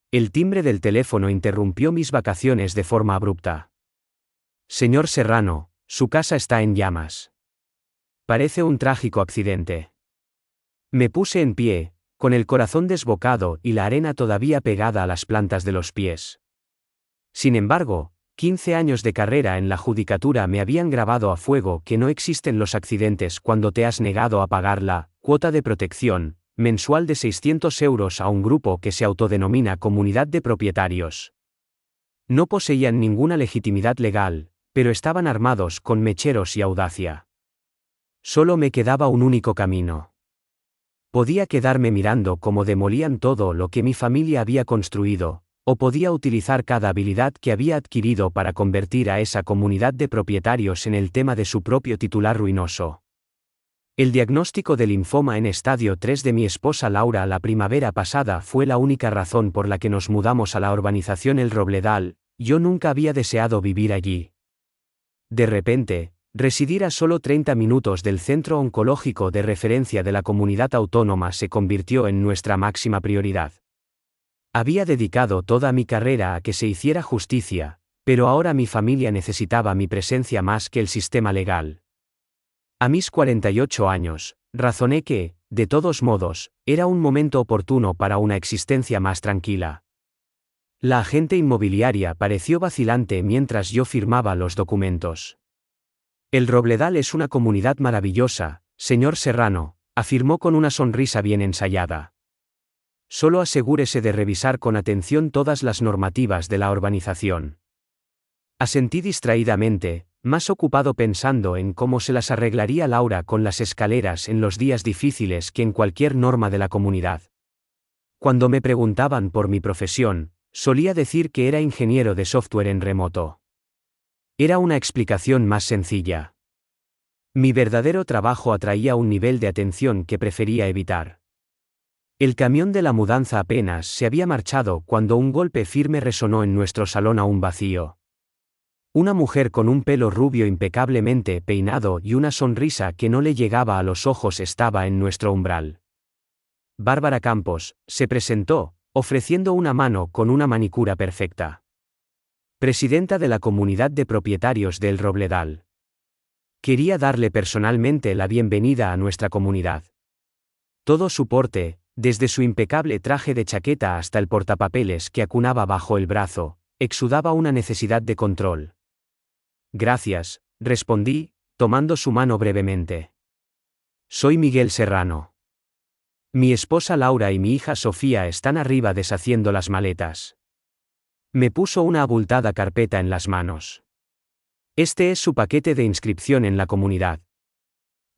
El timbre del teléfono interrumpió mis vacaciones de forma abrupta. Señor Serrano, su casa está en llamas. Parece un trágico accidente. Me puse en pie, con el corazón desbocado y la arena todavía pegada a las plantas de los pies. Sin embargo, 15 años de carrera en la judicatura me habían grabado a fuego que no existen los accidentes cuando te has negado a pagar la cuota de protección mensual de 600 euros a un grupo que se autodenomina Comunidad de Propietarios. No poseían ninguna legitimidad legal, pero estaban armados con mecheros y audacia. Solo me quedaba un único camino. Podía quedarme mirando cómo demolían todo lo que mi familia había construido, o podía utilizar cada habilidad que había adquirido para convertir a esa comunidad de propietarios en el tema de su propio titular ruinoso. El diagnóstico de linfoma en estadio 3 de mi esposa Laura la primavera pasada fue la única razón por la que nos mudamos a la urbanización El Robledal. Yo nunca había deseado vivir allí. De repente, residir a solo 30 minutos del centro oncológico de referencia de la comunidad autónoma se convirtió en nuestra máxima prioridad. Había dedicado toda mi carrera a que se hiciera justicia, pero ahora mi familia necesitaba mi presencia más que el sistema legal. A mis 48 años, razoné que, de todos modos, era un momento oportuno para una existencia más tranquila. La agente inmobiliaria pareció vacilante mientras yo firmaba los documentos. El Robledal es una comunidad maravillosa, señor Serrano, afirmó con una sonrisa bien ensayada. Solo asegúrese de revisar con atención todas las normativas de la urbanización. Asentí distraídamente, más ocupado pensando en cómo se las arreglaría Laura con las escaleras en los días difíciles que en cualquier norma de la comunidad. Cuando me preguntaban por mi profesión, solía decir que era ingeniero de software en remoto. Era una explicación más sencilla. Mi verdadero trabajo atraía un nivel de atención que prefería evitar. El camión de la mudanza apenas se había marchado cuando un golpe firme resonó en nuestro salón aún vacío. Una mujer con un pelo rubio impecablemente peinado y una sonrisa que no le llegaba a los ojos estaba en nuestro umbral. Bárbara Campos, se presentó, ofreciendo una mano con una manicura perfecta. Presidenta de la comunidad de propietarios del Robledal. Quería darle personalmente la bienvenida a nuestra comunidad. Todo su porte, desde su impecable traje de chaqueta hasta el portapapeles que acunaba bajo el brazo, exudaba una necesidad de control. Gracias, respondí, tomando su mano brevemente. Soy Miguel Serrano. Mi esposa Laura y mi hija Sofía están arriba deshaciendo las maletas. Me puso una abultada carpeta en las manos. Este es su paquete de inscripción en la comunidad.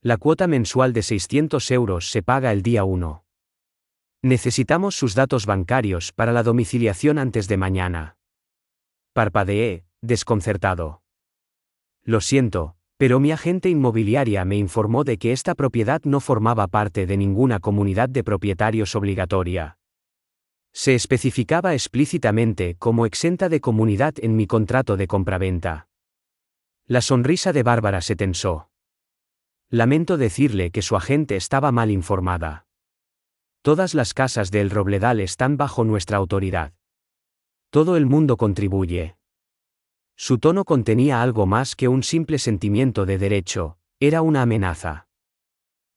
La cuota mensual de 600 euros se paga el día 1. Necesitamos sus datos bancarios para la domiciliación antes de mañana. Parpadeé, desconcertado. Lo siento, pero mi agente inmobiliaria me informó de que esta propiedad no formaba parte de ninguna comunidad de propietarios obligatoria. Se especificaba explícitamente como exenta de comunidad en mi contrato de compraventa. La sonrisa de Bárbara se tensó. Lamento decirle que su agente estaba mal informada. Todas las casas de El Robledal están bajo nuestra autoridad. Todo el mundo contribuye. Su tono contenía algo más que un simple sentimiento de derecho, era una amenaza.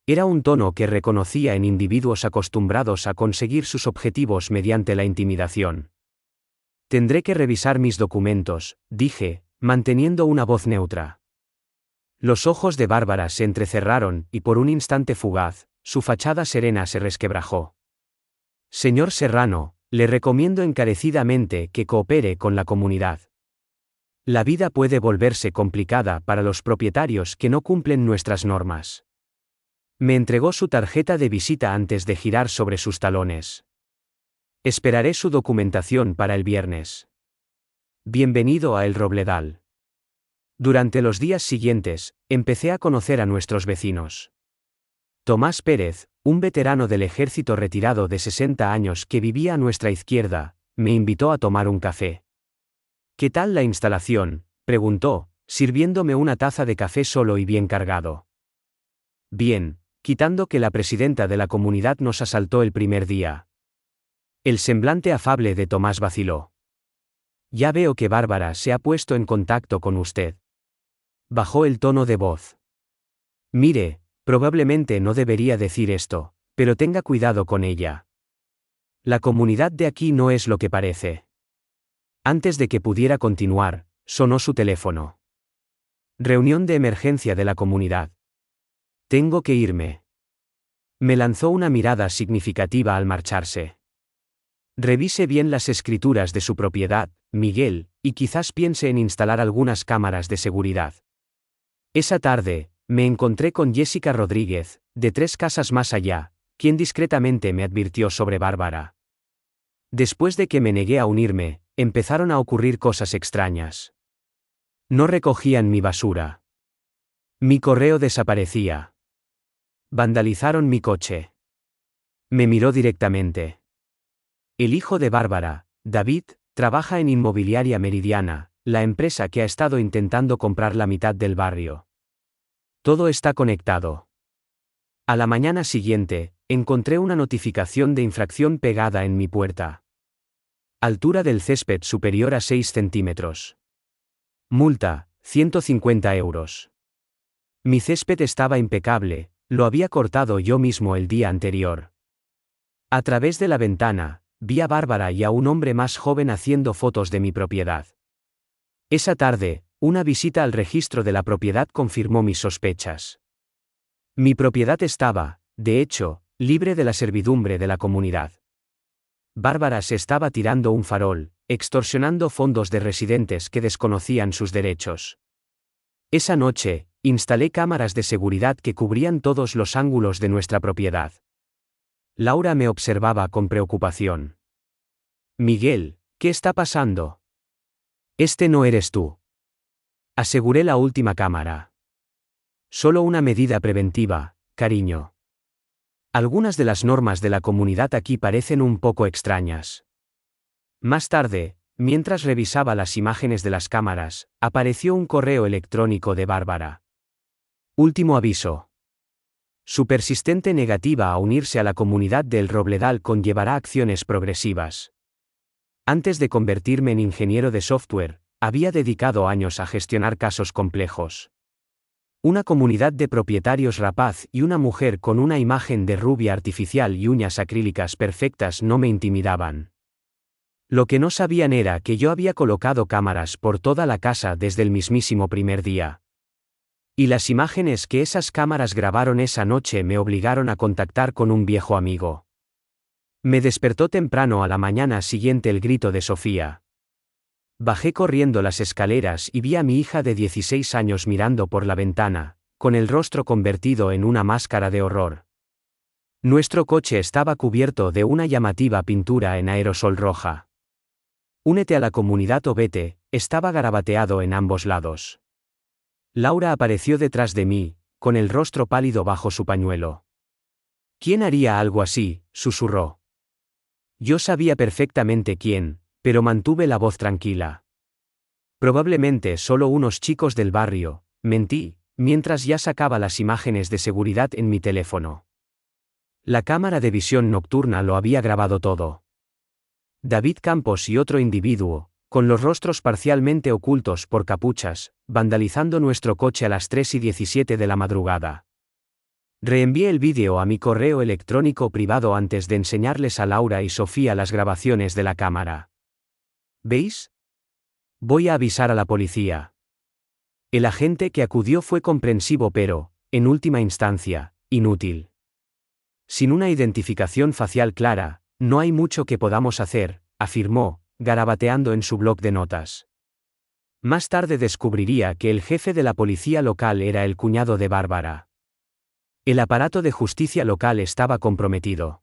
Era un tono que reconocía en individuos acostumbrados a conseguir sus objetivos mediante la intimidación. Tendré que revisar mis documentos, dije, manteniendo una voz neutra. Los ojos de Bárbara se entrecerraron y por un instante fugaz, su fachada serena se resquebrajó. Señor Serrano, le recomiendo encarecidamente que coopere con la comunidad. La vida puede volverse complicada para los propietarios que no cumplen nuestras normas. Me entregó su tarjeta de visita antes de girar sobre sus talones. Esperaré su documentación para el viernes. Bienvenido a El Robledal. Durante los días siguientes, empecé a conocer a nuestros vecinos. Tomás Pérez, un veterano del ejército retirado de 60 años que vivía a nuestra izquierda, me invitó a tomar un café. ¿Qué tal la instalación?, preguntó, sirviéndome una taza de café solo y bien cargado. Bien, quitando que la presidenta de la comunidad nos asaltó el primer día. El semblante afable de Tomás vaciló. Ya veo que Bárbara se ha puesto en contacto con usted. Bajó el tono de voz. Mire, probablemente no debería decir esto, pero tenga cuidado con ella. La comunidad de aquí no es lo que parece. Antes de que pudiera continuar, sonó su teléfono. Reunión de emergencia de la comunidad. Tengo que irme. Me lanzó una mirada significativa al marcharse. Revise bien las escrituras de su propiedad, Miguel, y quizás piense en instalar algunas cámaras de seguridad. Esa tarde, me encontré con Jessica Rodríguez, de 3 casas más allá, quien discretamente me advirtió sobre Bárbara. Después de que me negué a unirme, empezaron a ocurrir cosas extrañas. No recogían mi basura. Mi correo desaparecía. Vandalizaron mi coche. Me miró directamente. El hijo de Bárbara, David, trabaja en Inmobiliaria Meridiana, la empresa que ha estado intentando comprar la mitad del barrio. Todo está conectado. A la mañana siguiente, encontré una notificación de infracción pegada en mi puerta. Altura del césped superior a 6 centímetros. Multa, 150 euros. Mi césped estaba impecable, lo había cortado yo mismo el día anterior. A través de la ventana, vi a Bárbara y a un hombre más joven haciendo fotos de mi propiedad. Esa tarde, una visita al registro de la propiedad confirmó mis sospechas. Mi propiedad estaba, de hecho, libre de la servidumbre de la comunidad. Bárbara se estaba tirando un farol, extorsionando fondos de residentes que desconocían sus derechos. Esa noche, instalé cámaras de seguridad que cubrían todos los ángulos de nuestra propiedad. Laura me observaba con preocupación. Miguel, ¿qué está pasando? Este no eres tú. Aseguré la última cámara. Solo una medida preventiva, cariño. Algunas de las normas de la comunidad aquí parecen un poco extrañas. Más tarde, mientras revisaba las imágenes de las cámaras, apareció un correo electrónico de Bárbara. Último aviso. Su persistente negativa a unirse a la comunidad del Robledal conllevará acciones progresivas. Antes de convertirme en ingeniero de software, había dedicado años a gestionar casos complejos. Una comunidad de propietarios rapaz y una mujer con una imagen de rubia artificial y uñas acrílicas perfectas no me intimidaban. Lo que no sabían era que yo había colocado cámaras por toda la casa desde el mismísimo primer día. Y las imágenes que esas cámaras grabaron esa noche me obligaron a contactar con un viejo amigo. Me despertó temprano a la mañana siguiente el grito de Sofía. Bajé corriendo las escaleras y vi a mi hija de 16 años mirando por la ventana, con el rostro convertido en una máscara de horror. Nuestro coche estaba cubierto de una llamativa pintura en aerosol roja. Únete a la comunidad o vete, estaba garabateado en ambos lados. Laura apareció detrás de mí, con el rostro pálido bajo su pañuelo. ¿Quién haría algo así?, susurró. Yo sabía perfectamente quién, pero mantuve la voz tranquila. Probablemente solo unos chicos del barrio, mentí, mientras ya sacaba las imágenes de seguridad en mi teléfono. La cámara de visión nocturna lo había grabado todo. David Campos y otro individuo, con los rostros parcialmente ocultos por capuchas, vandalizando nuestro coche a las 3:17 de la madrugada. Reenvié el vídeo a mi correo electrónico privado antes de enseñarles a Laura y Sofía las grabaciones de la cámara. ¿Veis? Voy a avisar a la policía. El agente que acudió fue comprensivo pero, en última instancia, inútil. Sin una identificación facial clara, no hay mucho que podamos hacer, afirmó, garabateando en su bloc de notas. Más tarde descubriría que el jefe de la policía local era el cuñado de Bárbara. El aparato de justicia local estaba comprometido.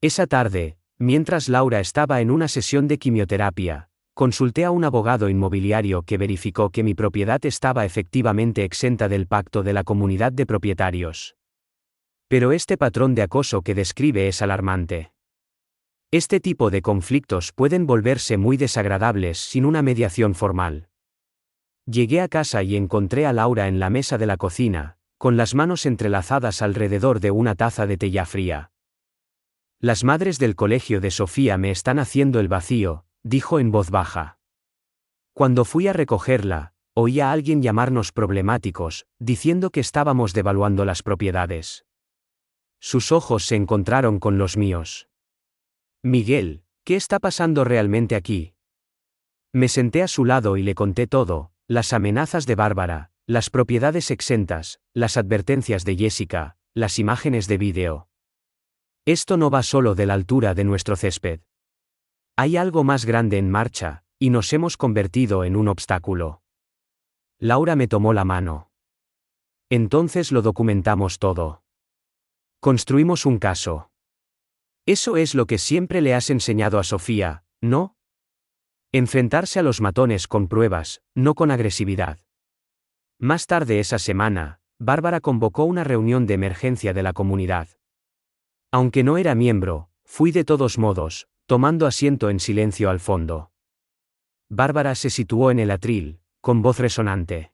Esa tarde, mientras Laura estaba en una sesión de quimioterapia, consulté a un abogado inmobiliario que verificó que mi propiedad estaba efectivamente exenta del pacto de la comunidad de propietarios. Pero este patrón de acoso que describe es alarmante. Este tipo de conflictos pueden volverse muy desagradables sin una mediación formal. Llegué a casa y encontré a Laura en la mesa de la cocina, con las manos entrelazadas alrededor de una taza de té ya fría. Las madres del colegio de Sofía me están haciendo el vacío, dijo en voz baja. Cuando fui a recogerla, oí a alguien llamarnos problemáticos, diciendo que estábamos devaluando las propiedades. Sus ojos se encontraron con los míos. Miguel, ¿qué está pasando realmente aquí? Me senté a su lado y le conté todo, las amenazas de Bárbara, las propiedades exentas, las advertencias de Jessica, las imágenes de vídeo. Esto no va solo de la altura de nuestro césped. Hay algo más grande en marcha, y nos hemos convertido en un obstáculo. Laura me tomó la mano. Entonces lo documentamos todo. Construimos un caso. Eso es lo que siempre le has enseñado a Sofía, ¿no? Enfrentarse a los matones con pruebas, no con agresividad. Más tarde esa semana, Bárbara convocó una reunión de emergencia de la comunidad. Aunque no era miembro, fui de todos modos, tomando asiento en silencio al fondo. Bárbara se situó en el atril, con voz resonante.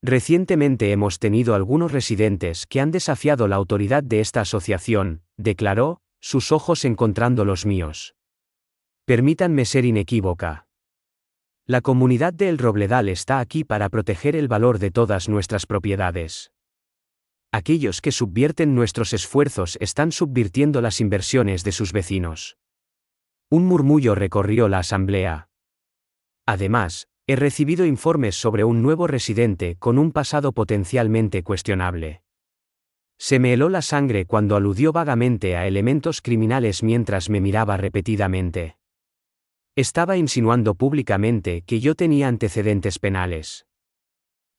Recientemente hemos tenido algunos residentes que han desafiado la autoridad de esta asociación, declaró, sus ojos encontrando los míos. Permítanme ser inequívoca. La comunidad de El Robledal está aquí para proteger el valor de todas nuestras propiedades. Aquellos que subvierten nuestros esfuerzos están subvirtiendo las inversiones de sus vecinos. Un murmullo recorrió la asamblea. Además, he recibido informes sobre un nuevo residente con un pasado potencialmente cuestionable. Se me heló la sangre cuando aludió vagamente a elementos criminales mientras me miraba repetidamente. Estaba insinuando públicamente que yo tenía antecedentes penales.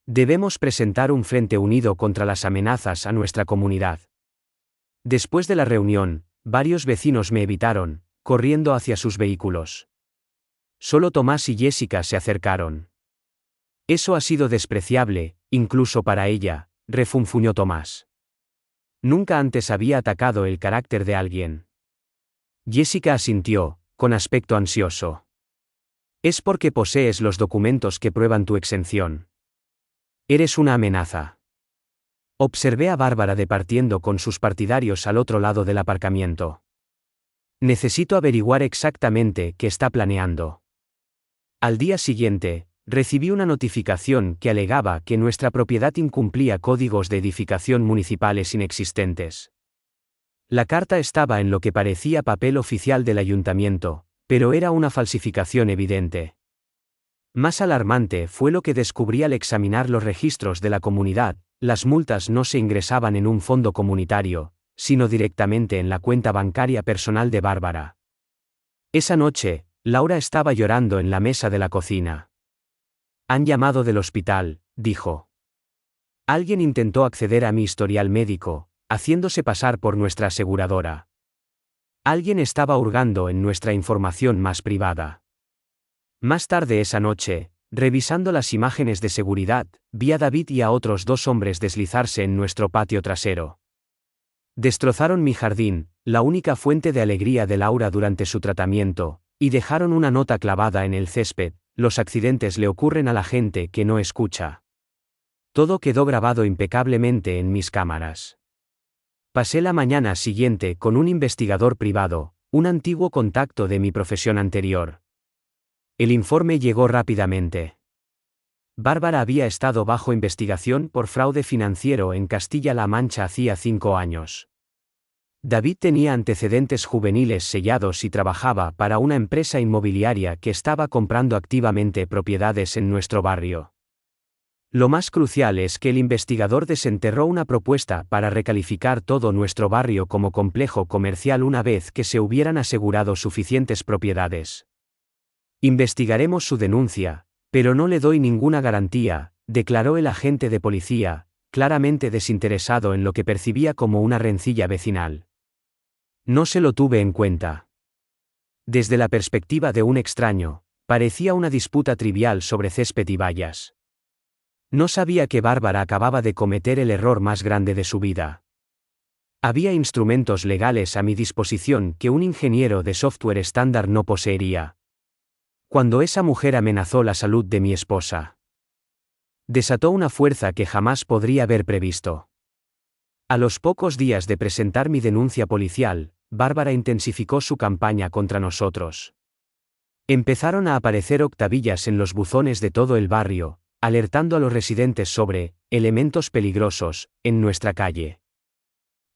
Debemos presentar un frente unido contra las amenazas a nuestra comunidad. Después de la reunión, varios vecinos me evitaron, corriendo hacia sus vehículos. Solo Tomás y Jessica se acercaron. Eso ha sido despreciable, incluso para ella, refunfuñó Tomás. Nunca antes había atacado el carácter de alguien. Jessica asintió, con aspecto ansioso. Es porque posees los documentos que prueban tu exención. Eres una amenaza. Observé a Bárbara departiendo con sus partidarios al otro lado del aparcamiento. Necesito averiguar exactamente qué está planeando. Al día siguiente, recibí una notificación que alegaba que nuestra propiedad incumplía códigos de edificación municipales inexistentes. La carta estaba en lo que parecía papel oficial del ayuntamiento, pero era una falsificación evidente. Más alarmante fue lo que descubrí al examinar los registros de la comunidad: las multas no se ingresaban en un fondo comunitario, sino directamente en la cuenta bancaria personal de Bárbara. Esa noche, Laura estaba llorando en la mesa de la cocina. Han llamado del hospital, dijo. Alguien intentó acceder a mi historial médico, haciéndose pasar por nuestra aseguradora. Alguien estaba hurgando en nuestra información más privada. Más tarde esa noche, revisando las imágenes de seguridad, vi a David y a otros 2 hombres deslizarse en nuestro patio trasero. Destrozaron mi jardín, la única fuente de alegría de Laura durante su tratamiento, y dejaron una nota clavada en el césped: los accidentes le ocurren a la gente que no escucha. Todo quedó grabado impecablemente en mis cámaras. Pasé la mañana siguiente con un investigador privado, un antiguo contacto de mi profesión anterior. El informe llegó rápidamente. Bárbara había estado bajo investigación por fraude financiero en Castilla-La Mancha hacía 5 años. David tenía antecedentes juveniles sellados y trabajaba para una empresa inmobiliaria que estaba comprando activamente propiedades en nuestro barrio. Lo más crucial es que el investigador desenterró una propuesta para recalificar todo nuestro barrio como complejo comercial una vez que se hubieran asegurado suficientes propiedades. Investigaremos su denuncia, pero no le doy ninguna garantía, declaró el agente de policía, claramente desinteresado en lo que percibía como una rencilla vecinal. No se lo tuve en cuenta. Desde la perspectiva de un extraño, parecía una disputa trivial sobre césped y vallas. No sabía que Bárbara acababa de cometer el error más grande de su vida. Había instrumentos legales a mi disposición que un ingeniero de software estándar no poseería. Cuando esa mujer amenazó la salud de mi esposa, desató una fuerza que jamás podría haber previsto. A los pocos días de presentar mi denuncia policial, Bárbara intensificó su campaña contra nosotros. Empezaron a aparecer octavillas en los buzones de todo el barrio, alertando a los residentes sobre elementos peligrosos en nuestra calle.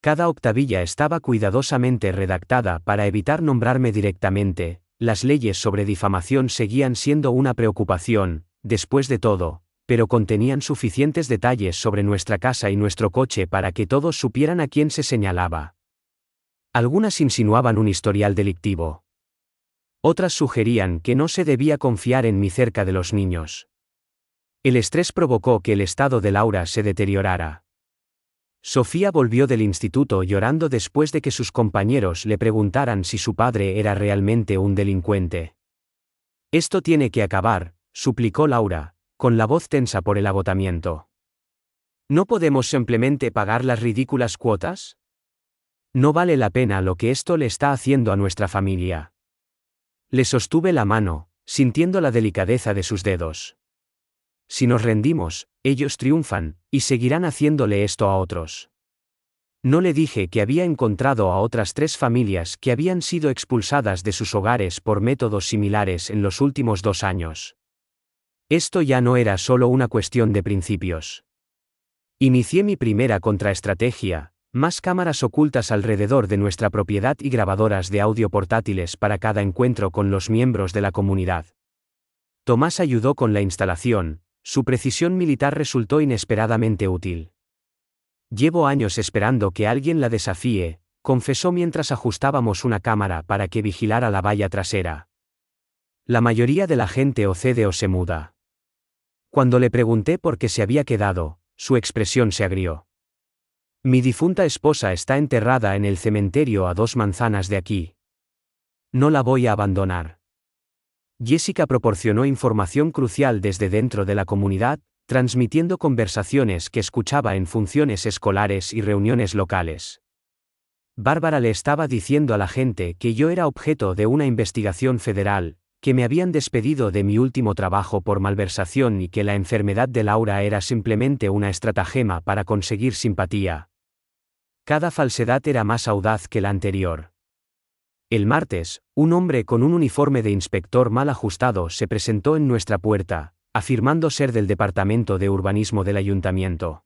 Cada octavilla estaba cuidadosamente redactada para evitar nombrarme directamente. Las leyes sobre difamación seguían siendo una preocupación, después de todo, pero contenían suficientes detalles sobre nuestra casa y nuestro coche para que todos supieran a quién se señalaba. Algunas insinuaban un historial delictivo. Otras sugerían que no se debía confiar en mí cerca de los niños. El estrés provocó que el estado de Laura se deteriorara. Sofía volvió del instituto llorando después de que sus compañeros le preguntaran si su padre era realmente un delincuente. Esto tiene que acabar, suplicó Laura, con la voz tensa por el agotamiento. ¿No podemos simplemente pagar las ridículas cuotas? No vale la pena lo que esto le está haciendo a nuestra familia. Le sostuve la mano, sintiendo la delicadeza de sus dedos. Si nos rendimos, ellos triunfan, y seguirán haciéndole esto a otros. No le dije que había encontrado a otras 3 familias que habían sido expulsadas de sus hogares por métodos similares en los últimos 2 años. Esto ya no era solo una cuestión de principios. Inicié mi primera contraestrategia, más cámaras ocultas alrededor de nuestra propiedad y grabadoras de audio portátiles para cada encuentro con los miembros de la comunidad. Tomás ayudó con la instalación. Su precisión militar resultó inesperadamente útil. Llevo años esperando que alguien la desafíe, confesó mientras ajustábamos una cámara para que vigilara la valla trasera. La mayoría de la gente o cede o se muda. Cuando le pregunté por qué se había quedado, su expresión se agrió. Mi difunta esposa está enterrada en el cementerio a 2 manzanas de aquí. No la voy a abandonar. Jessica proporcionó información crucial desde dentro de la comunidad, transmitiendo conversaciones que escuchaba en funciones escolares y reuniones locales. Bárbara le estaba diciendo a la gente que yo era objeto de una investigación federal, que me habían despedido de mi último trabajo por malversación y que la enfermedad de Laura era simplemente una estratagema para conseguir simpatía. Cada falsedad era más audaz que la anterior. El martes, un hombre con un uniforme de inspector mal ajustado se presentó en nuestra puerta, afirmando ser del Departamento de Urbanismo del Ayuntamiento.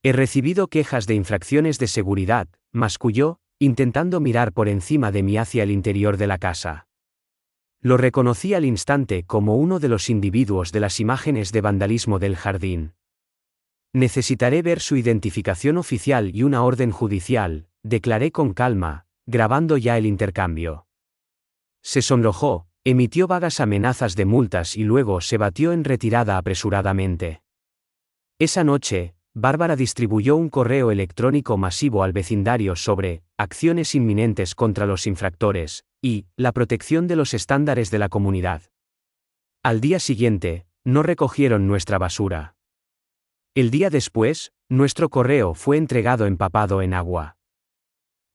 He recibido quejas de infracciones de seguridad, masculló, intentando mirar por encima de mí hacia el interior de la casa. Lo reconocí al instante como uno de los individuos de las imágenes de vandalismo del jardín. Necesitaré ver su identificación oficial y una orden judicial, declaré con calma, grabando ya el intercambio. Se sonrojó, emitió vagas amenazas de multas y luego se batió en retirada apresuradamente. Esa noche, Bárbara distribuyó un correo electrónico masivo al vecindario sobre acciones inminentes contra los infractores y la protección de los estándares de la comunidad. Al día siguiente, no recogieron nuestra basura. El día después, nuestro correo fue entregado empapado en agua.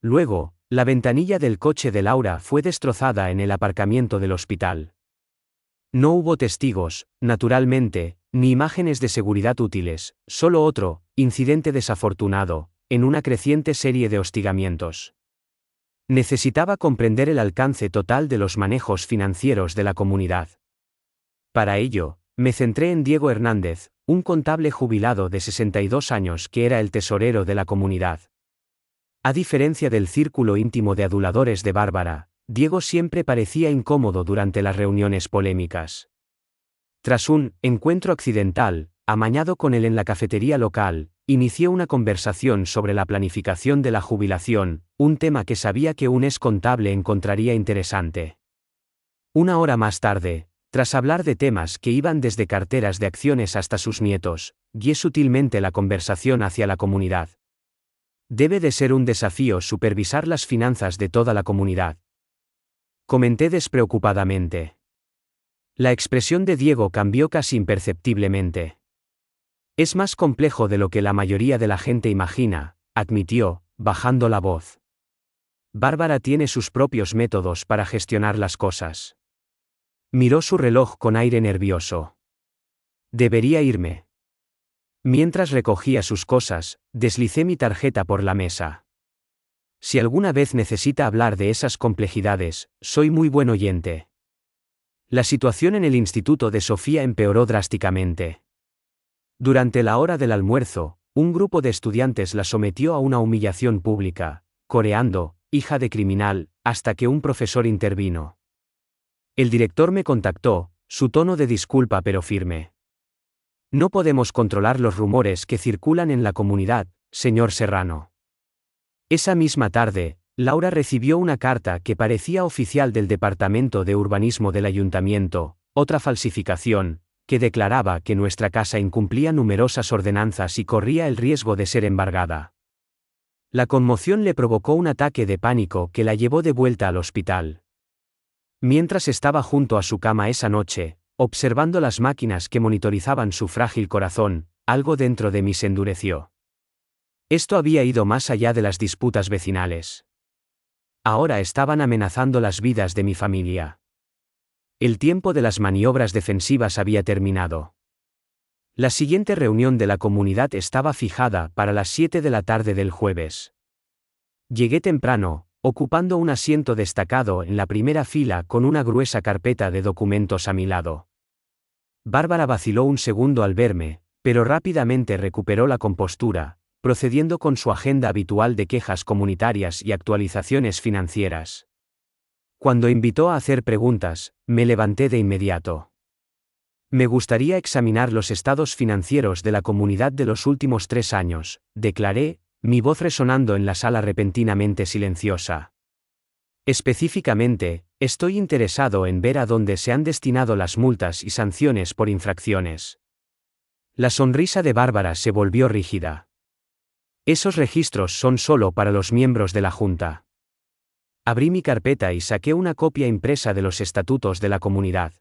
Luego, la ventanilla del coche de Laura fue destrozada en el aparcamiento del hospital. No hubo testigos, naturalmente, ni imágenes de seguridad útiles, solo otro incidente desafortunado, en una creciente serie de hostigamientos. Necesitaba comprender el alcance total de los manejos financieros de la comunidad. Para ello, me centré en Diego Hernández, un contable jubilado de 62 años que era el tesorero de la comunidad. A diferencia del círculo íntimo de aduladores de Bárbara, Diego siempre parecía incómodo durante las reuniones polémicas. Tras un encuentro accidental, amañado con él en la cafetería local, inició una conversación sobre la planificación de la jubilación, un tema que sabía que un ex contable encontraría interesante. Una hora más tarde, tras hablar de temas que iban desde carteras de acciones hasta sus nietos, guié sutilmente la conversación hacia la comunidad. Debe de ser un desafío supervisar las finanzas de toda la comunidad. Comenté despreocupadamente. La expresión de Diego cambió casi imperceptiblemente. Es más complejo de lo que la mayoría de la gente imagina, admitió, bajando la voz. Bárbara tiene sus propios métodos para gestionar las cosas. Miró su reloj con aire nervioso. Debería irme. Mientras recogía sus cosas, deslicé mi tarjeta por la mesa. Si alguna vez necesita hablar de esas complejidades, soy muy buen oyente. La situación en el instituto de Sofía empeoró drásticamente. Durante la hora del almuerzo, un grupo de estudiantes la sometió a una humillación pública, coreando, hija de criminal, hasta que un profesor intervino. El director me contactó, su tono de disculpa pero firme. No podemos controlar los rumores que circulan en la comunidad, señor Serrano. Esa misma tarde, Laura recibió una carta que parecía oficial del Departamento de Urbanismo del Ayuntamiento, otra falsificación, que declaraba que nuestra casa incumplía numerosas ordenanzas y corría el riesgo de ser embargada. La conmoción le provocó un ataque de pánico que la llevó de vuelta al hospital. Mientras estaba junto a su cama esa noche, observando las máquinas que monitorizaban su frágil corazón, algo dentro de mí se endureció. Esto había ido más allá de las disputas vecinales. Ahora estaban amenazando las vidas de mi familia. El tiempo de las maniobras defensivas había terminado. La siguiente reunión de la comunidad estaba fijada para las 7 de la tarde del jueves. Llegué temprano, ocupando un asiento destacado en la primera fila con una gruesa carpeta de documentos a mi lado. Bárbara vaciló un segundo al verme, pero rápidamente recuperó la compostura, procediendo con su agenda habitual de quejas comunitarias y actualizaciones financieras. Cuando invitó a hacer preguntas, me levanté de inmediato. Me gustaría examinar los estados financieros de la comunidad de los últimos 3 años, declaré, mi voz resonando en la sala repentinamente silenciosa. Específicamente, estoy interesado en ver a dónde se han destinado las multas y sanciones por infracciones. La sonrisa de Bárbara se volvió rígida. Esos registros son solo para los miembros de la Junta. Abrí mi carpeta y saqué una copia impresa de los estatutos de la comunidad.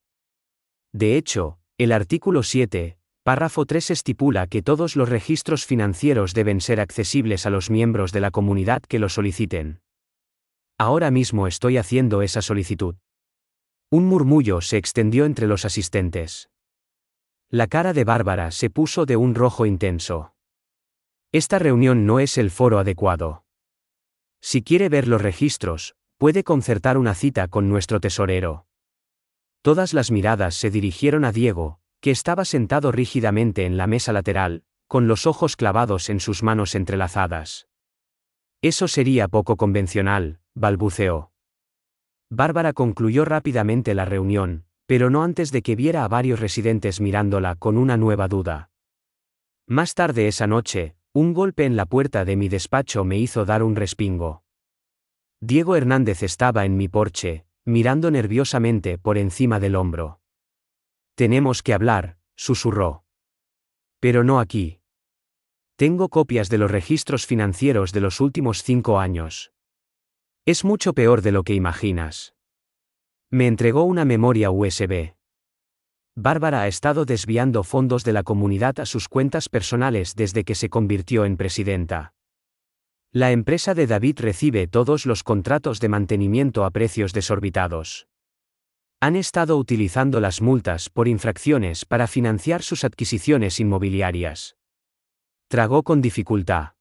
De hecho, el artículo 7, párrafo 3 estipula que todos los registros financieros deben ser accesibles a los miembros de la comunidad que lo soliciten. Ahora mismo estoy haciendo esa solicitud. Un murmullo se extendió entre los asistentes. La cara de Bárbara se puso de un rojo intenso. Esta reunión no es el foro adecuado. Si quiere ver los registros, puede concertar una cita con nuestro tesorero. Todas las miradas se dirigieron a Diego, que estaba sentado rígidamente en la mesa lateral, con los ojos clavados en sus manos entrelazadas. Eso sería poco convencional, balbuceó. Bárbara concluyó rápidamente la reunión, pero no antes de que viera a varios residentes mirándola con una nueva duda. Más tarde esa noche, un golpe en la puerta de mi despacho me hizo dar un respingo. Diego Hernández estaba en mi porche, mirando nerviosamente por encima del hombro. Tenemos que hablar, susurró. Pero no aquí. Tengo copias de los registros financieros de los últimos 5 años. Es mucho peor de lo que imaginas. Me entregó una memoria USB. Bárbara ha estado desviando fondos de la comunidad a sus cuentas personales desde que se convirtió en presidenta. La empresa de David recibe todos los contratos de mantenimiento a precios desorbitados. Han estado utilizando las multas por infracciones para financiar sus adquisiciones inmobiliarias. Tragó con dificultad.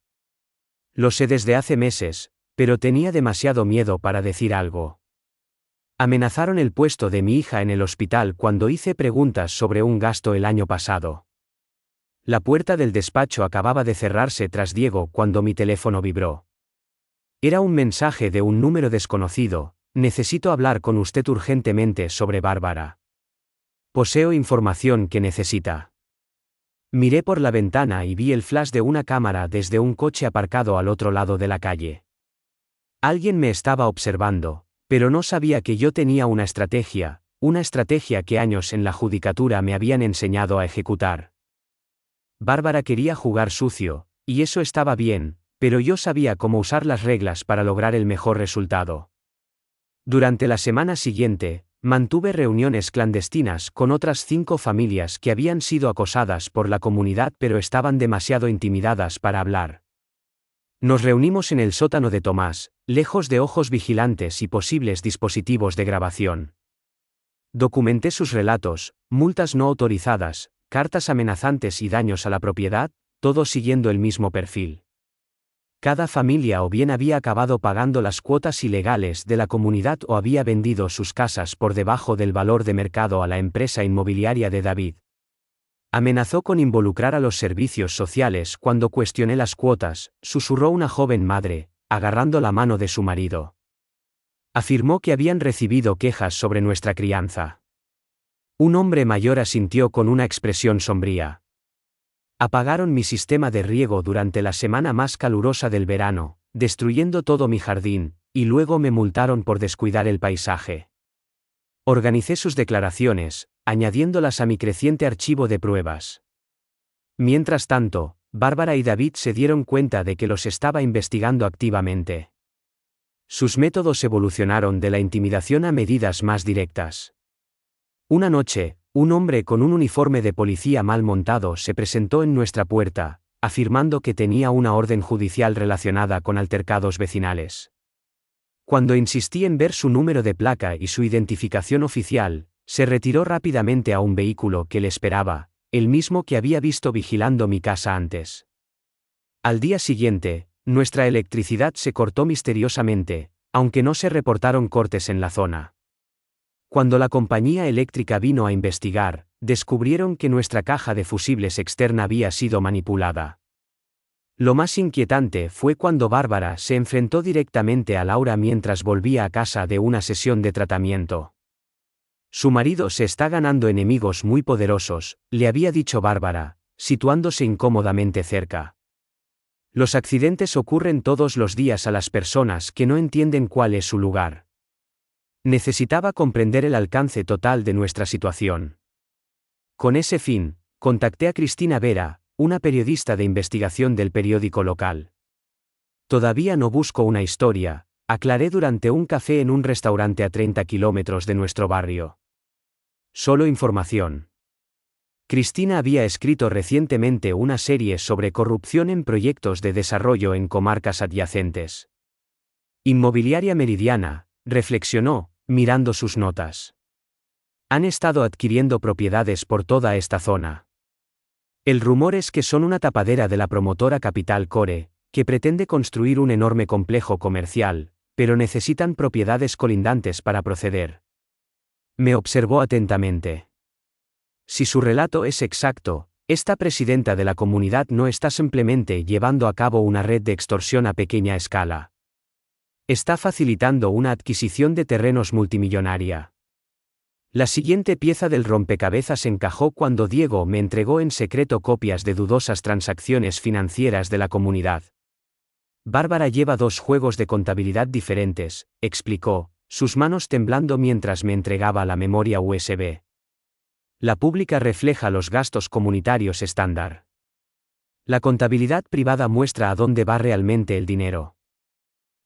Lo sé desde hace meses, pero tenía demasiado miedo para decir algo. Amenazaron el puesto de mi hija en el hospital cuando hice preguntas sobre un gasto el año pasado. La puerta del despacho acababa de cerrarse tras Diego cuando mi teléfono vibró. Era un mensaje de un número desconocido: necesito hablar con usted urgentemente sobre Bárbara. Poseo información que necesita. Miré por la ventana y vi el flash de una cámara desde un coche aparcado al otro lado de la calle. Alguien me estaba observando, pero no sabía que yo tenía una estrategia que años en la judicatura me habían enseñado a ejecutar. Bárbara quería jugar sucio, y eso estaba bien, pero yo sabía cómo usar las reglas para lograr el mejor resultado. Durante la semana siguiente, mantuve reuniones clandestinas con otras 5 familias que habían sido acosadas por la comunidad pero estaban demasiado intimidadas para hablar. Nos reunimos en el sótano de Tomás, lejos de ojos vigilantes y posibles dispositivos de grabación. Documenté sus relatos, multas no autorizadas, cartas amenazantes y daños a la propiedad, todo siguiendo el mismo perfil. Cada familia o bien había acabado pagando las cuotas ilegales de la comunidad o había vendido sus casas por debajo del valor de mercado a la empresa inmobiliaria de David. Amenazó con involucrar a los servicios sociales cuando cuestioné las cuotas, susurró una joven madre, agarrando la mano de su marido. Afirmó que habían recibido quejas sobre nuestra crianza. Un hombre mayor asintió con una expresión sombría. Apagaron mi sistema de riego durante la semana más calurosa del verano, destruyendo todo mi jardín, y luego me multaron por descuidar el paisaje. Organicé sus declaraciones, añadiéndolas a mi creciente archivo de pruebas. Mientras tanto, Bárbara y David se dieron cuenta de que los estaba investigando activamente. Sus métodos evolucionaron de la intimidación a medidas más directas. Una noche, un hombre con un uniforme de policía mal montado se presentó en nuestra puerta, afirmando que tenía una orden judicial relacionada con altercados vecinales. Cuando insistí en ver su número de placa y su identificación oficial, se retiró rápidamente a un vehículo que le esperaba, el mismo que había visto vigilando mi casa antes. Al día siguiente, nuestra electricidad se cortó misteriosamente, aunque no se reportaron cortes en la zona. Cuando la compañía eléctrica vino a investigar, descubrieron que nuestra caja de fusibles externa había sido manipulada. Lo más inquietante fue cuando Bárbara se enfrentó directamente a Laura mientras volvía a casa de una sesión de tratamiento. Su marido se está ganando enemigos muy poderosos, le había dicho Bárbara, situándose incómodamente cerca. Los accidentes ocurren todos los días a las personas que no entienden cuál es su lugar. Necesitaba comprender el alcance total de nuestra situación. Con ese fin, contacté a Cristina Vera, una periodista de investigación del periódico local. Todavía no busco una historia, aclaré durante un café en un restaurante a 30 kilómetros de nuestro barrio. Solo información. Cristina había escrito recientemente una serie sobre corrupción en proyectos de desarrollo en comarcas adyacentes. Inmobiliaria Meridiana, reflexionó, mirando sus notas. Han estado adquiriendo propiedades por toda esta zona. El rumor es que son una tapadera de la promotora Capital Core, que pretende construir un enorme complejo comercial, pero necesitan propiedades colindantes para proceder. Me observó atentamente. Si su relato es exacto, esta presidenta de la comunidad no está simplemente llevando a cabo una red de extorsión a pequeña escala. Está facilitando una adquisición de terrenos multimillonaria. La siguiente pieza del rompecabezas encajó cuando Diego me entregó en secreto copias de dudosas transacciones financieras de la comunidad. Bárbara lleva 2 juegos de contabilidad diferentes, explicó, sus manos temblando mientras me entregaba la memoria USB. La pública refleja los gastos comunitarios estándar. La contabilidad privada muestra a dónde va realmente el dinero.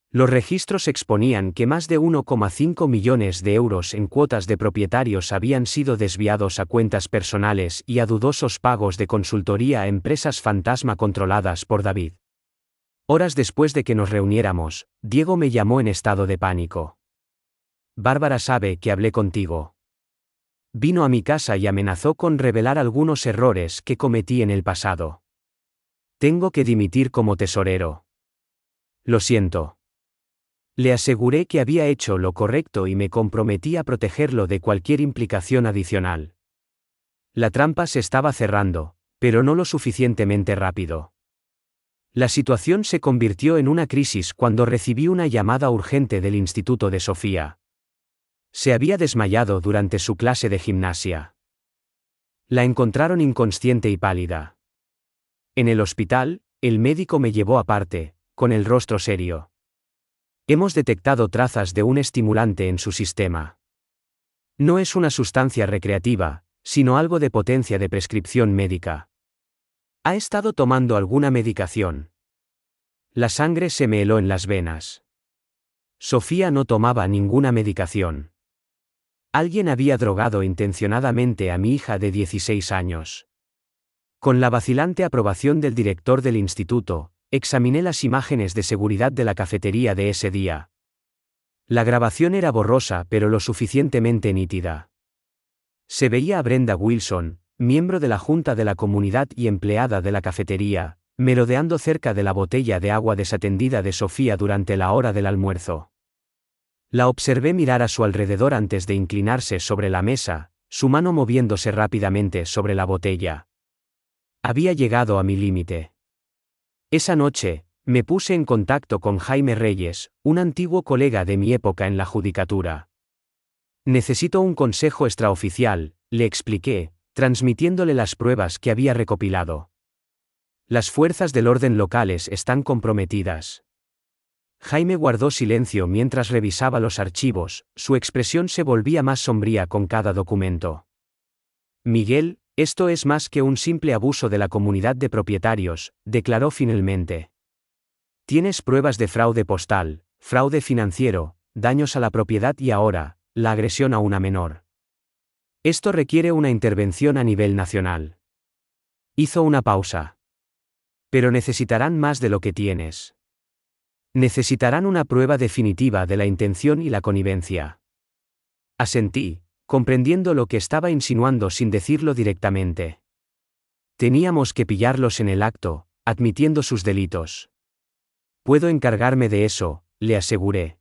Los registros exponían que más de 1,5 millones de euros en cuotas de propietarios habían sido desviados a cuentas personales y a dudosos pagos de consultoría a empresas fantasma controladas por David. Horas después de que nos reuniéramos, Diego me llamó en estado de pánico. Bárbara sabe que hablé contigo. Vino a mi casa y amenazó con revelar algunos errores que cometí en el pasado. Tengo que dimitir como tesorero. Lo siento. Le aseguré que había hecho lo correcto y me comprometí a protegerlo de cualquier implicación adicional. La trampa se estaba cerrando, pero no lo suficientemente rápido. La situación se convirtió en una crisis cuando recibí una llamada urgente del Instituto de Sofía. Se había desmayado durante su clase de gimnasia. La encontraron inconsciente y pálida. En el hospital, el médico me llevó aparte, con el rostro serio. Hemos detectado trazas de un estimulante en su sistema. No es una sustancia recreativa, sino algo de potencia de prescripción médica. ¿Ha estado tomando alguna medicación? La sangre se me heló en las venas. Sofía no tomaba ninguna medicación. Alguien había drogado intencionadamente a mi hija de 16 años. Con la vacilante aprobación del director del instituto, examiné las imágenes de seguridad de la cafetería de ese día. La grabación era borrosa pero lo suficientemente nítida. Se veía a Brenda Wilson, miembro de la junta de la comunidad y empleada de la cafetería, merodeando cerca de la botella de agua desatendida de Sofía durante la hora del almuerzo. La observé mirar a su alrededor antes de inclinarse sobre la mesa, su mano moviéndose rápidamente sobre la botella. Había llegado a mi límite. Esa noche, me puse en contacto con Jaime Reyes, un antiguo colega de mi época en la judicatura. Necesito un consejo extraoficial, le expliqué, transmitiéndole las pruebas que había recopilado. Las fuerzas del orden locales están comprometidas. Jaime guardó silencio mientras revisaba los archivos, su expresión se volvía más sombría con cada documento. Miguel, esto es más que un simple abuso de la comunidad de propietarios, declaró finalmente. Tienes pruebas de fraude postal, fraude financiero, daños a la propiedad y ahora, la agresión a una menor. Esto requiere una intervención a nivel nacional. Hizo una pausa. Pero necesitarán más de lo que tienes. Necesitarán una prueba definitiva de la intención y la connivencia. Asentí, comprendiendo lo que estaba insinuando sin decirlo directamente. Teníamos que pillarlos en el acto, admitiendo sus delitos. Puedo encargarme de eso, le aseguré.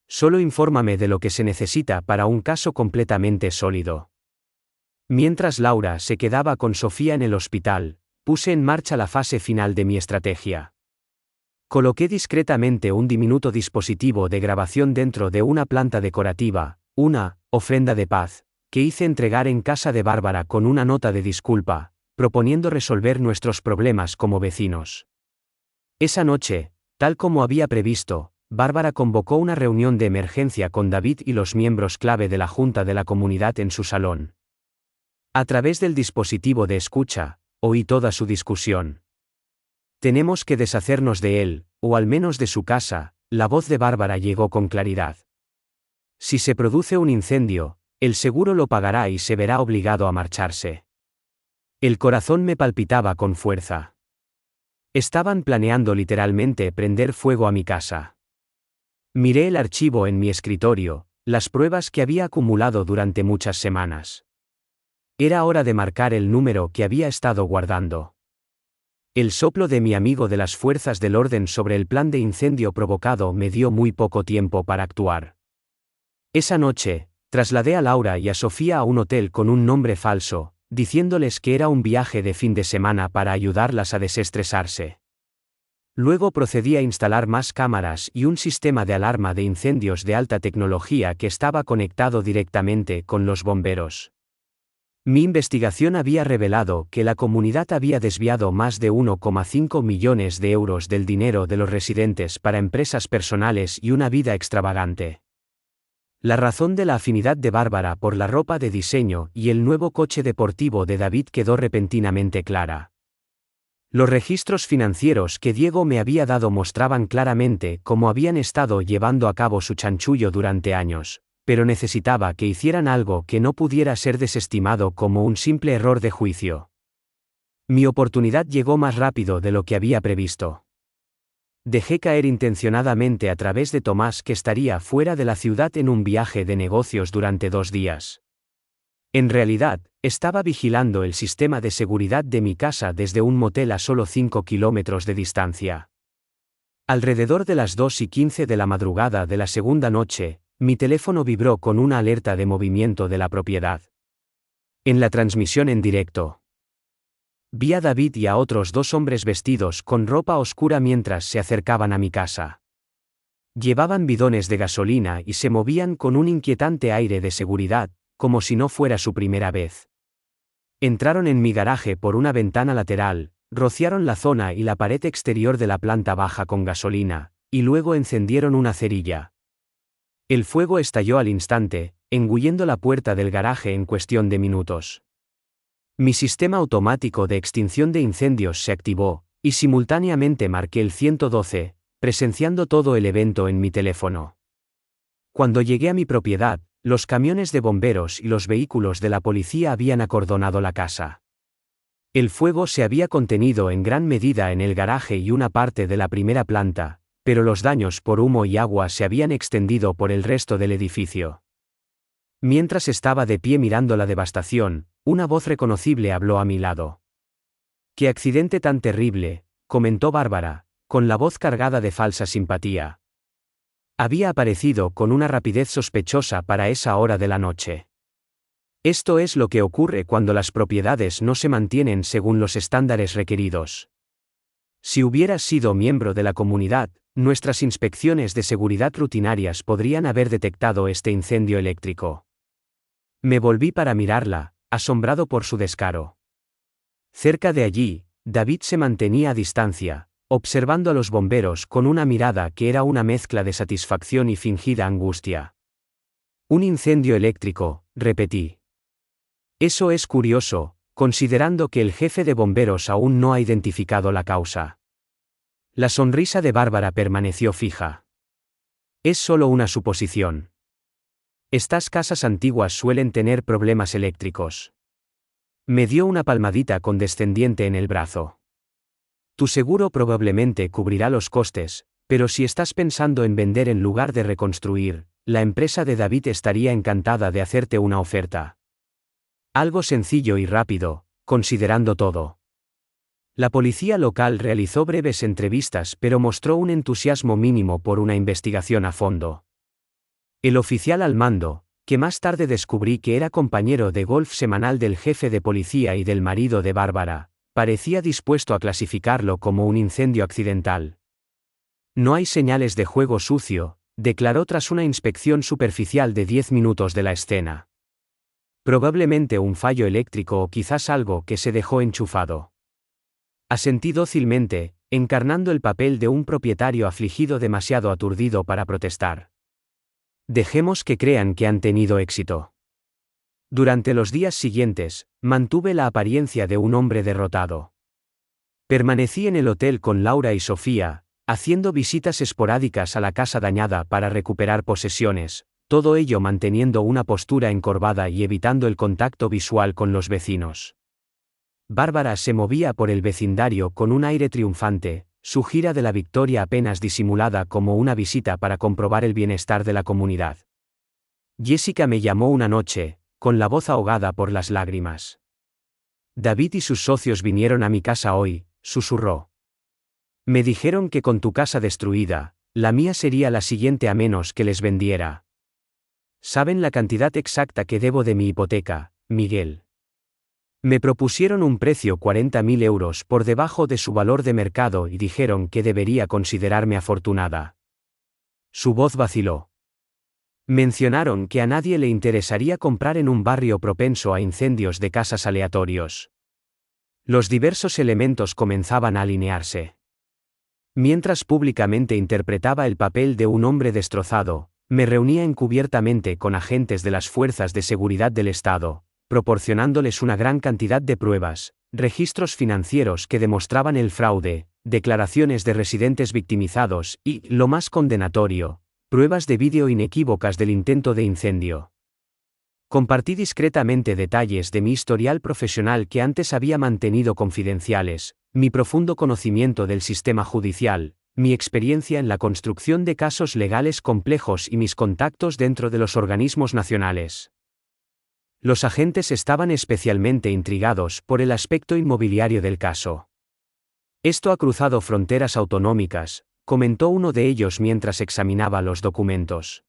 Solo infórmame de lo que se necesita para un caso completamente sólido. Mientras Laura se quedaba con Sofía en el hospital, puse en marcha la fase final de mi estrategia. Coloqué discretamente un diminuto dispositivo de grabación dentro de una planta decorativa, una ofrenda de paz, que hice entregar en casa de Bárbara con una nota de disculpa, proponiendo resolver nuestros problemas como vecinos. Esa noche, tal como había previsto, Bárbara convocó una reunión de emergencia con David y los miembros clave de la Junta de la Comunidad en su salón. A través del dispositivo de escucha, oí toda su discusión. Tenemos que deshacernos de él, o al menos de su casa, la voz de Bárbara llegó con claridad. Si se produce un incendio, el seguro lo pagará y se verá obligado a marcharse. El corazón me palpitaba con fuerza. Estaban planeando literalmente prender fuego a mi casa. Miré el archivo en mi escritorio, las pruebas que había acumulado durante muchas semanas. Era hora de marcar el número que había estado guardando. El soplo de mi amigo de las fuerzas del orden sobre el plan de incendio provocado me dio muy poco tiempo para actuar. Esa noche, trasladé a Laura y a Sofía a un hotel con un nombre falso, diciéndoles que era un viaje de fin de semana para ayudarlas a desestresarse. Luego procedí a instalar más cámaras y un sistema de alarma de incendios de alta tecnología que estaba conectado directamente con los bomberos. Mi investigación había revelado que la comunidad había desviado más de 1,5 millones de euros del dinero de los residentes para empresas personales y una vida extravagante. La razón de la afinidad de Bárbara por la ropa de diseño y el nuevo coche deportivo de David quedó repentinamente clara. Los registros financieros que Diego me había dado mostraban claramente cómo habían estado llevando a cabo su chanchullo durante años, pero necesitaba que hicieran algo que no pudiera ser desestimado como un simple error de juicio. Mi oportunidad llegó más rápido de lo que había previsto. Dejé caer intencionadamente a través de Tomás que estaría fuera de la ciudad en un viaje de negocios durante 2 días. En realidad, estaba vigilando el sistema de seguridad de mi casa desde un motel a solo 5 kilómetros de distancia. Alrededor de las 2:15 de la madrugada de la segunda noche, mi teléfono vibró con una alerta de movimiento de la propiedad. En la transmisión en directo, vi a David y a otros 2 hombres vestidos con ropa oscura mientras se acercaban a mi casa. Llevaban bidones de gasolina y se movían con un inquietante aire de seguridad, como si no fuera su primera vez. Entraron en mi garaje por una ventana lateral, rociaron la zona y la pared exterior de la planta baja con gasolina, y luego encendieron una cerilla. El fuego estalló al instante, engullendo la puerta del garaje en cuestión de minutos. Mi sistema automático de extinción de incendios se activó, y simultáneamente marqué el 112, presenciando todo el evento en mi teléfono. Cuando llegué a mi propiedad, los camiones de bomberos y los vehículos de la policía habían acordonado la casa. El fuego se había contenido en gran medida en el garaje y una parte de la primera planta, pero los daños por humo y agua se habían extendido por el resto del edificio. Mientras estaba de pie mirando la devastación, una voz reconocible habló a mi lado. «¡Qué accidente tan terrible!», comentó Bárbara, con la voz cargada de falsa simpatía. Había aparecido con una rapidez sospechosa para esa hora de la noche. Esto es lo que ocurre cuando las propiedades no se mantienen según los estándares requeridos. Si hubieras sido miembro de la comunidad, nuestras inspecciones de seguridad rutinarias podrían haber detectado este incendio eléctrico. Me volví para mirarla, asombrado por su descaro. Cerca de allí, David se mantenía a distancia, observando a los bomberos con una mirada que era una mezcla de satisfacción y fingida angustia. «Un incendio eléctrico», repetí. «Eso es curioso, considerando que el jefe de bomberos aún no ha identificado la causa». La sonrisa de Bárbara permaneció fija. «Es solo una suposición. Estas casas antiguas suelen tener problemas eléctricos». Me dio una palmadita condescendiente en el brazo. «Tu seguro probablemente cubrirá los costes, pero si estás pensando en vender en lugar de reconstruir, la empresa de David estaría encantada de hacerte una oferta. Algo sencillo y rápido, considerando todo». La policía local realizó breves entrevistas pero mostró un entusiasmo mínimo por una investigación a fondo. El oficial al mando, que más tarde descubrí que era compañero de golf semanal del jefe de policía y del marido de Bárbara, parecía dispuesto a clasificarlo como un incendio accidental. «No hay señales de juego sucio», declaró tras una inspección superficial de 10 minutos de la escena. «Probablemente un fallo eléctrico o quizás algo que se dejó enchufado». Asentí dócilmente, encarnando el papel de un propietario afligido demasiado aturdido para protestar. «Dejemos que crean que han tenido éxito». Durante los días siguientes, mantuve la apariencia de un hombre derrotado. Permanecí en el hotel con Laura y Sofía, haciendo visitas esporádicas a la casa dañada para recuperar posesiones, todo ello manteniendo una postura encorvada y evitando el contacto visual con los vecinos. Bárbara se movía por el vecindario con un aire triunfante, su gira de la victoria apenas disimulada como una visita para comprobar el bienestar de la comunidad. Jessica me llamó una noche, con la voz ahogada por las lágrimas. «David y sus socios vinieron a mi casa hoy», susurró. «Me dijeron que con tu casa destruida, la mía sería la siguiente a menos que les vendiera. Saben la cantidad exacta que debo de mi hipoteca, Miguel. Me propusieron un precio 40.000 euros por debajo de su valor de mercado y dijeron que debería considerarme afortunada». Su voz vaciló. «Mencionaron que a nadie le interesaría comprar en un barrio propenso a incendios de casas aleatorios». Los diversos elementos comenzaban a alinearse. Mientras públicamente interpretaba el papel de un hombre destrozado, me reunía encubiertamente con agentes de las fuerzas de seguridad del Estado, proporcionándoles una gran cantidad de pruebas, registros financieros que demostraban el fraude, declaraciones de residentes victimizados y, lo más condenatorio, pruebas de vídeo inequívocas del intento de incendio. Compartí discretamente detalles de mi historial profesional que antes había mantenido confidenciales, mi profundo conocimiento del sistema judicial, mi experiencia en la construcción de casos legales complejos y mis contactos dentro de los organismos nacionales. Los agentes estaban especialmente intrigados por el aspecto inmobiliario del caso. «Esto ha cruzado fronteras autonómicas», comentó uno de ellos mientras examinaba los documentos.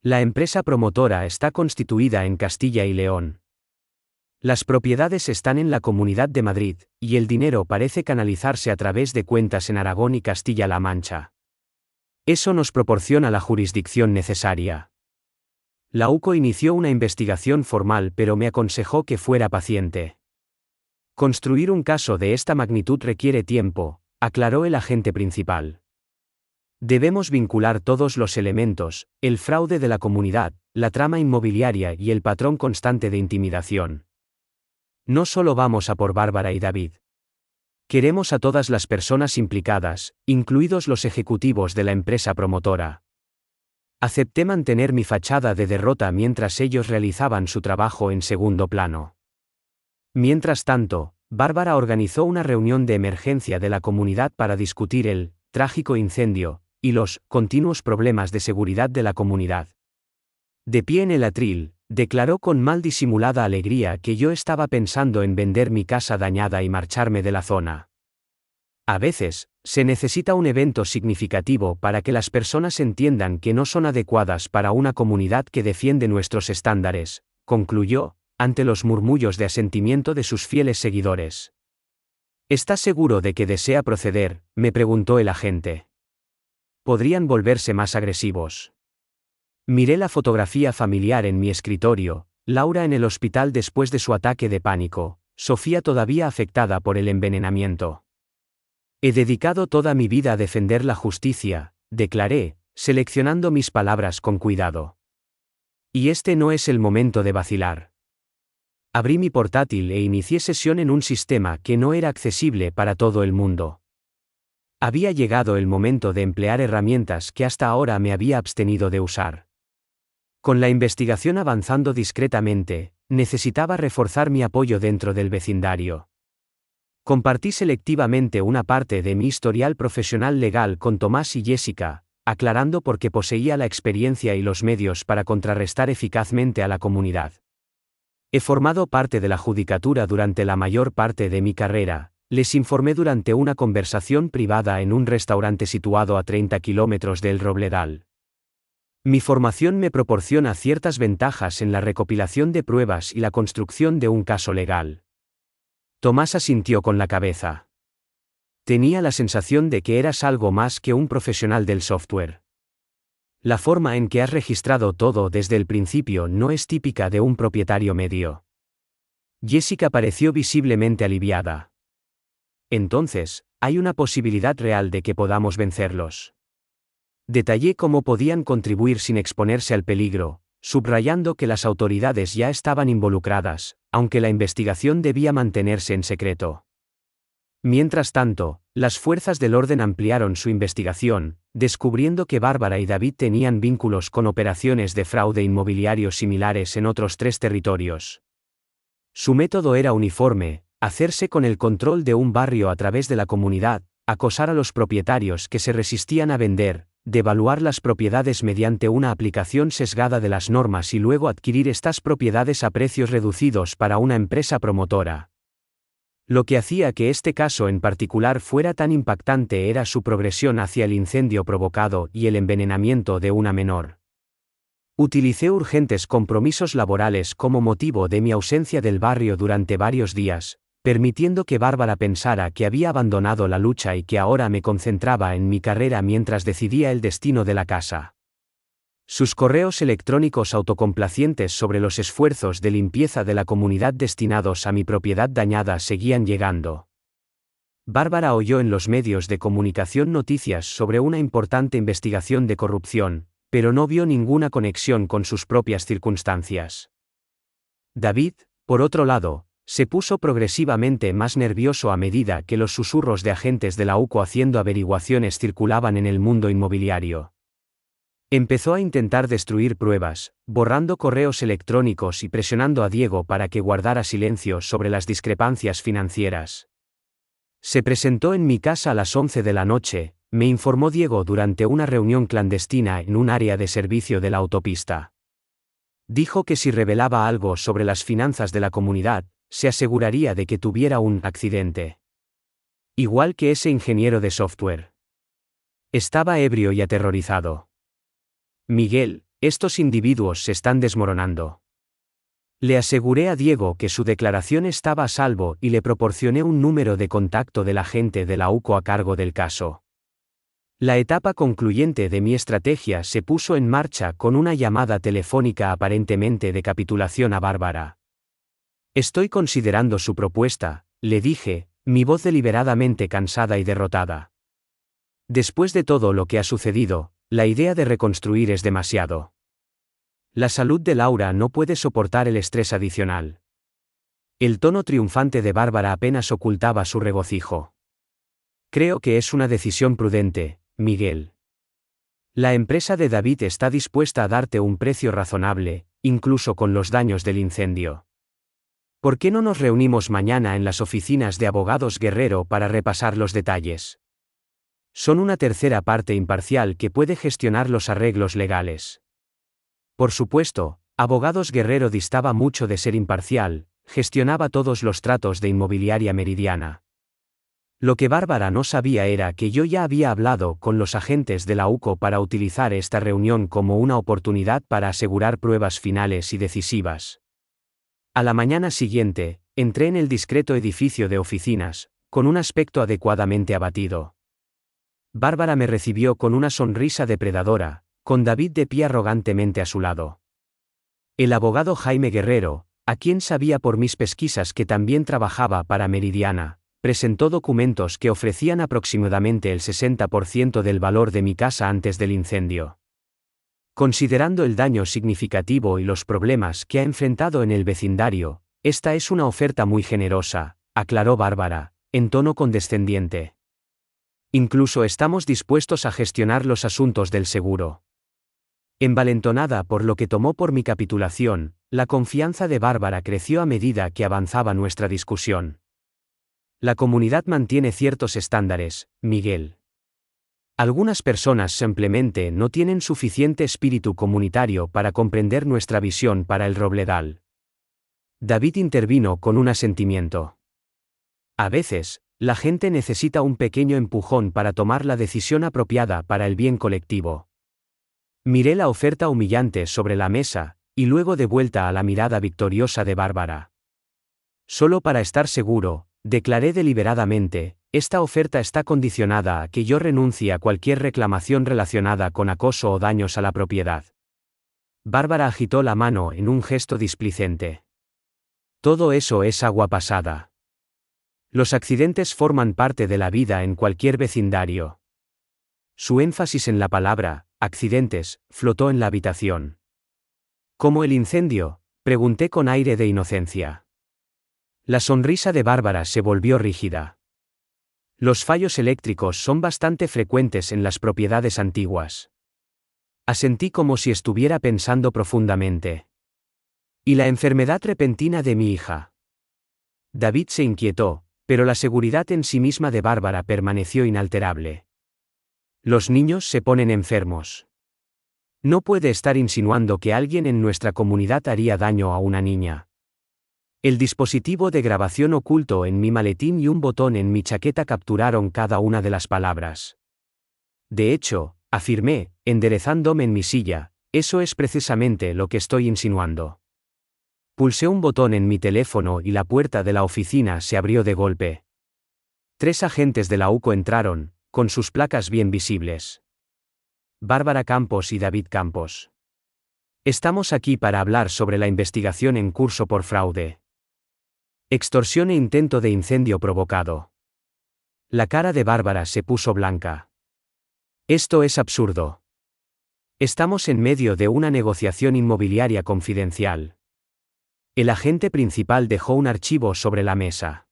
«La empresa promotora está constituida en Castilla y León. Las propiedades están en la Comunidad de Madrid, y el dinero parece canalizarse a través de cuentas en Aragón y Castilla-La Mancha. Eso nos proporciona la jurisdicción necesaria». La UCO inició una investigación formal pero me aconsejó que fuera paciente. «Construir un caso de esta magnitud requiere tiempo», aclaró el agente principal. «Debemos vincular todos los elementos, el fraude de la comunidad, la trama inmobiliaria y el patrón constante de intimidación. No solo vamos a por Bárbara y David. Queremos a todas las personas implicadas, incluidos los ejecutivos de la empresa promotora». Acepté mantener mi fachada de derrota mientras ellos realizaban su trabajo en segundo plano. Mientras tanto, Bárbara organizó una reunión de emergencia de la comunidad para discutir el trágico incendio y los continuos problemas de seguridad de la comunidad. De pie en el atril, declaró con mal disimulada alegría que yo estaba pensando en vender mi casa dañada y marcharme de la zona. A veces, se necesita un evento significativo para que las personas entiendan que no son adecuadas para una comunidad que defiende nuestros estándares, concluyó, ante los murmullos de asentimiento de sus fieles seguidores. ¿Estás seguro de que desea proceder?, me preguntó el agente. Podrían volverse más agresivos. Miré la fotografía familiar en mi escritorio, Laura en el hospital después de su ataque de pánico, Sofía todavía afectada por el envenenamiento. He dedicado toda mi vida a defender la justicia, declaré, seleccionando mis palabras con cuidado. Y este no es el momento de vacilar. Abrí mi portátil e inicié sesión en un sistema que no era accesible para todo el mundo. Había llegado el momento de emplear herramientas que hasta ahora me había abstenido de usar. Con la investigación avanzando discretamente, necesitaba reforzar mi apoyo dentro del vecindario. Compartí selectivamente una parte de mi historial profesional legal con Tomás y Jessica, aclarando por qué poseía la experiencia y los medios para contrarrestar eficazmente a la comunidad. He formado parte de la judicatura durante la mayor parte de mi carrera, les informé durante una conversación privada en un restaurante situado a 30 kilómetros del Robledal. Mi formación me proporciona ciertas ventajas en la recopilación de pruebas y la construcción de un caso legal. Tomás asintió con la cabeza. Tenía la sensación de que eras algo más que un profesional del software. La forma en que has registrado todo desde el principio no es típica de un propietario medio. Jessica pareció visiblemente aliviada. Entonces, hay una posibilidad real de que podamos vencerlos. Detallé cómo podían contribuir sin exponerse al peligro, subrayando que las autoridades ya estaban involucradas, aunque la investigación debía mantenerse en secreto. Mientras tanto, las fuerzas del orden ampliaron su investigación, descubriendo que Bárbara y David tenían vínculos con operaciones de fraude inmobiliario similares en otros 3 territorios. Su método era uniforme: hacerse con el control de un barrio a través de la comunidad, acosar a los propietarios que se resistían a vender, devaluar las propiedades mediante una aplicación sesgada de las normas y luego adquirir estas propiedades a precios reducidos para una empresa promotora. Lo que hacía que este caso en particular fuera tan impactante era su progresión hacia el incendio provocado y el envenenamiento de una menor. Utilicé urgentes compromisos laborales como motivo de mi ausencia del barrio durante varios días, permitiendo que Bárbara pensara que había abandonado la lucha y que ahora me concentraba en mi carrera mientras decidía el destino de la casa. Sus correos electrónicos autocomplacientes sobre los esfuerzos de limpieza de la comunidad destinados a mi propiedad dañada seguían llegando. Bárbara oyó en los medios de comunicación noticias sobre una importante investigación de corrupción, pero no vio ninguna conexión con sus propias circunstancias. David, por otro lado, se puso progresivamente más nervioso a medida que los susurros de agentes de la UCO haciendo averiguaciones circulaban en el mundo inmobiliario. Empezó a intentar destruir pruebas, borrando correos electrónicos y presionando a Diego para que guardara silencio sobre las discrepancias financieras. Se presentó en mi casa a las 11 de la noche, me informó Diego durante una reunión clandestina en un área de servicio de la autopista. Dijo que si revelaba algo sobre las finanzas de la comunidad, se aseguraría de que tuviera un accidente. Igual que ese ingeniero de software. Estaba ebrio y aterrorizado. Miguel, estos individuos se están desmoronando. Le aseguré a Diego que su declaración estaba a salvo y le proporcioné un número de contacto del agente de la UCO a cargo del caso. La etapa concluyente de mi estrategia se puso en marcha con una llamada telefónica aparentemente de capitulación a Bárbara. Estoy considerando su propuesta, le dije, mi voz deliberadamente cansada y derrotada. Después de todo lo que ha sucedido, la idea de reconstruir es demasiado. La salud de Laura no puede soportar el estrés adicional. El tono triunfante de Bárbara apenas ocultaba su regocijo. Creo que es una decisión prudente, Miguel. La empresa de David está dispuesta a darte un precio razonable, incluso con los daños del incendio. ¿Por qué no nos reunimos mañana en las oficinas de Abogados Guerrero para repasar los detalles? Son una tercera parte imparcial que puede gestionar los arreglos legales. Por supuesto, Abogados Guerrero distaba mucho de ser imparcial, gestionaba todos los tratos de Inmobiliaria Meridiana. Lo que Bárbara no sabía era que yo ya había hablado con los agentes de la UCO para utilizar esta reunión como una oportunidad para asegurar pruebas finales y decisivas. A la mañana siguiente, entré en el discreto edificio de oficinas, con un aspecto adecuadamente abatido. Bárbara me recibió con una sonrisa depredadora, con David de pie arrogantemente a su lado. El abogado Jaime Guerrero, a quien sabía por mis pesquisas que también trabajaba para Meridiana, presentó documentos que ofrecían aproximadamente el 60% del valor de mi casa antes del incendio. Considerando el daño significativo y los problemas que ha enfrentado en el vecindario, esta es una oferta muy generosa, aclaró Bárbara, en tono condescendiente. Incluso estamos dispuestos a gestionar los asuntos del seguro. Envalentonada por lo que tomó por mi capitulación, la confianza de Bárbara creció a medida que avanzaba nuestra discusión. La comunidad mantiene ciertos estándares, Miguel. Algunas personas simplemente no tienen suficiente espíritu comunitario para comprender nuestra visión para el Robledal. David intervino con un asentimiento. A veces, la gente necesita un pequeño empujón para tomar la decisión apropiada para el bien colectivo. Miré la oferta humillante sobre la mesa, y luego de vuelta a la mirada victoriosa de Bárbara. Solo para estar seguro, declaré deliberadamente, esta oferta está condicionada a que yo renuncie a cualquier reclamación relacionada con acoso o daños a la propiedad. Bárbara agitó la mano en un gesto displicente. Todo eso es agua pasada. Los accidentes forman parte de la vida en cualquier vecindario. Su énfasis en la palabra, accidentes, flotó en la habitación. ¿Cómo el incendio?, pregunté con aire de inocencia. La sonrisa de Bárbara se volvió rígida. Los fallos eléctricos son bastante frecuentes en las propiedades antiguas. Asentí como si estuviera pensando profundamente. ¿Y la enfermedad repentina de mi hija? David se inquietó, pero la seguridad en sí misma de Bárbara permaneció inalterable. Los niños se ponen enfermos. No puede estar insinuando que alguien en nuestra comunidad haría daño a una niña. El dispositivo de grabación oculto en mi maletín y un botón en mi chaqueta capturaron cada una de las palabras. De hecho, afirmé, enderezándome en mi silla, eso es precisamente lo que estoy insinuando. Pulsé un botón en mi teléfono y la puerta de la oficina se abrió de golpe. 3 agentes de la UCO entraron, con sus placas bien visibles. Bárbara Campos y David Campos. Estamos aquí para hablar sobre la investigación en curso por fraude. Extorsión e intento de incendio provocado. La cara de Bárbara se puso blanca. Esto es absurdo. Estamos en medio de una negociación inmobiliaria confidencial. El agente principal dejó un archivo sobre la mesa.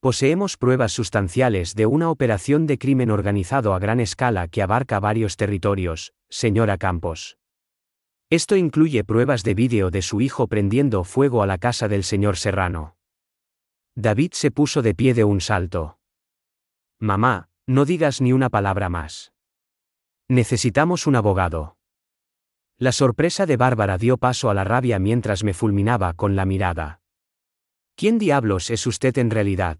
Poseemos pruebas sustanciales de una operación de crimen organizado a gran escala que abarca varios territorios, señora Campos. Esto incluye pruebas de vídeo de su hijo prendiendo fuego a la casa del señor Serrano. David se puso de pie de un salto. Mamá, no digas ni una palabra más. Necesitamos un abogado. La sorpresa de Bárbara dio paso a la rabia mientras me fulminaba con la mirada. ¿Quién diablos es usted en realidad?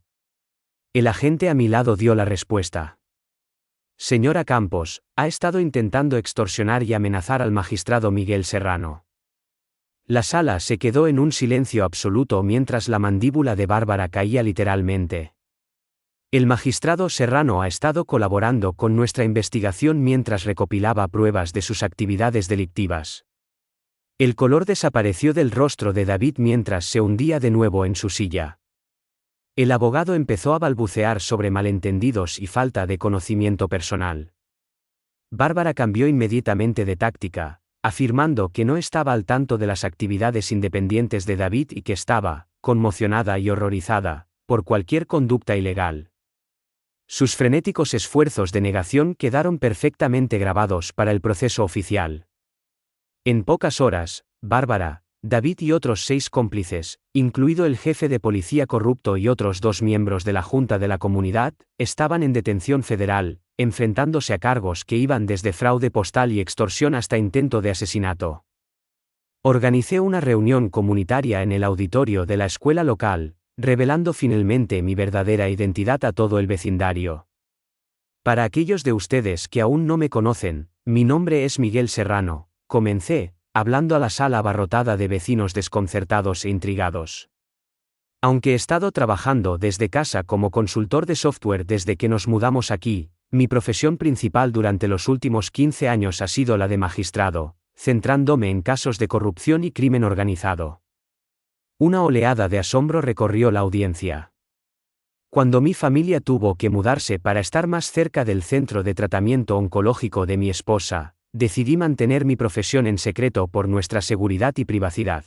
El agente a mi lado dio la respuesta. Señora Campos, ha estado intentando extorsionar y amenazar al magistrado Miguel Serrano. La sala se quedó en un silencio absoluto mientras la mandíbula de Bárbara caía literalmente. El magistrado Serrano ha estado colaborando con nuestra investigación mientras recopilaba pruebas de sus actividades delictivas. El color desapareció del rostro de David mientras se hundía de nuevo en su silla. El abogado empezó a balbucear sobre malentendidos y falta de conocimiento personal. Bárbara cambió inmediatamente de táctica, afirmando que no estaba al tanto de las actividades independientes de David y que estaba, conmocionada y horrorizada, por cualquier conducta ilegal. Sus frenéticos esfuerzos de negación quedaron perfectamente grabados para el proceso oficial. En pocas horas, Bárbara, David y otros 6 cómplices, incluido el jefe de policía corrupto y otros 2 miembros de la Junta de la Comunidad, estaban en detención federal, enfrentándose a cargos que iban desde fraude postal y extorsión hasta intento de asesinato. Organicé una reunión comunitaria en el auditorio de la escuela local, revelando finalmente mi verdadera identidad a todo el vecindario. Para aquellos de ustedes que aún no me conocen, mi nombre es Miguel Serrano, comencé, hablando a la sala abarrotada de vecinos desconcertados e intrigados. Aunque he estado trabajando desde casa como consultor de software desde que nos mudamos aquí, mi profesión principal durante los últimos 15 años ha sido la de magistrado, centrándome en casos de corrupción y crimen organizado. Una oleada de asombro recorrió la audiencia. Cuando mi familia tuvo que mudarse para estar más cerca del centro de tratamiento oncológico de mi esposa, decidí mantener mi profesión en secreto por nuestra seguridad y privacidad.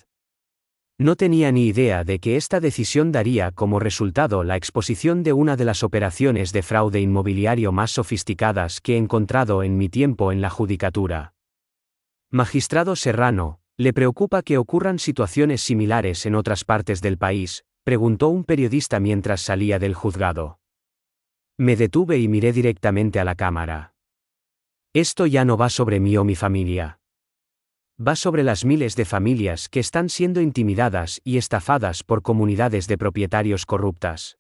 No tenía ni idea de que esta decisión daría como resultado la exposición de una de las operaciones de fraude inmobiliario más sofisticadas que he encontrado en mi tiempo en la judicatura. Magistrado Serrano, ¿le preocupa que ocurran situaciones similares en otras partes del país?, preguntó un periodista mientras salía del juzgado. Me detuve y miré directamente a la cámara. Esto ya no va sobre mí o mi familia. Va sobre las miles de familias que están siendo intimidadas y estafadas por comunidades de propietarios corruptas.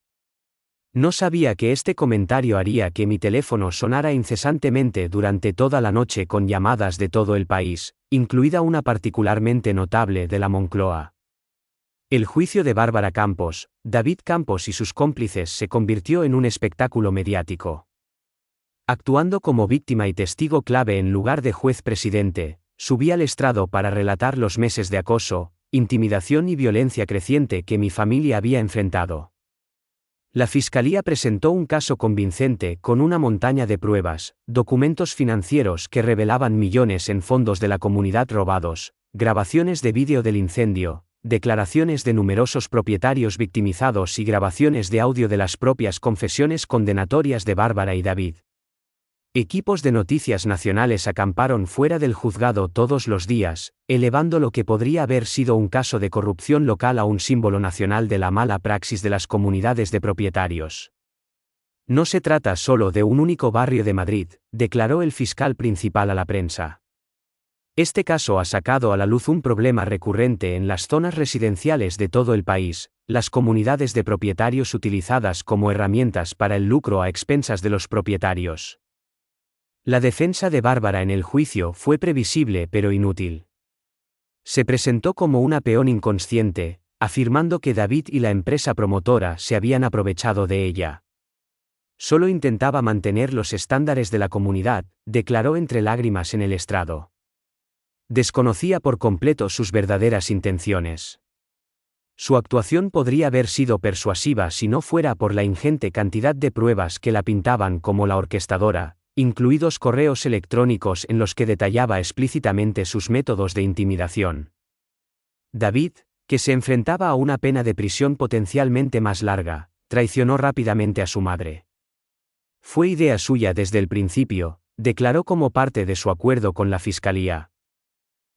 No sabía que este comentario haría que mi teléfono sonara incesantemente durante toda la noche con llamadas de todo el país, incluida una particularmente notable de la Moncloa. El juicio de Bárbara Campos, David Campos y sus cómplices se convirtió en un espectáculo mediático. Actuando como víctima y testigo clave en lugar de juez presidente, subí al estrado para relatar los meses de acoso, intimidación y violencia creciente que mi familia había enfrentado. La Fiscalía presentó un caso convincente con una montaña de pruebas, documentos financieros que revelaban millones en fondos de la comunidad robados, grabaciones de vídeo del incendio, declaraciones de numerosos propietarios victimizados y grabaciones de audio de las propias confesiones condenatorias de Bárbara y David. Equipos de noticias nacionales acamparon fuera del juzgado todos los días, elevando lo que podría haber sido un caso de corrupción local a un símbolo nacional de la mala praxis de las comunidades de propietarios. No se trata solo de un único barrio de Madrid, declaró el fiscal principal a la prensa. Este caso ha sacado a la luz un problema recurrente en las zonas residenciales de todo el país, las comunidades de propietarios utilizadas como herramientas para el lucro a expensas de los propietarios. La defensa de Bárbara en el juicio fue previsible pero inútil. Se presentó como una peón inconsciente, afirmando que David y la empresa promotora se habían aprovechado de ella. Solo intentaba mantener los estándares de la comunidad, declaró entre lágrimas en el estrado. Desconocía por completo sus verdaderas intenciones. Su actuación podría haber sido persuasiva si no fuera por la ingente cantidad de pruebas que la pintaban como la orquestadora, incluidos correos electrónicos en los que detallaba explícitamente sus métodos de intimidación. David, que se enfrentaba a una pena de prisión potencialmente más larga, traicionó rápidamente a su madre. Fue idea suya desde el principio, declaró como parte de su acuerdo con la Fiscalía.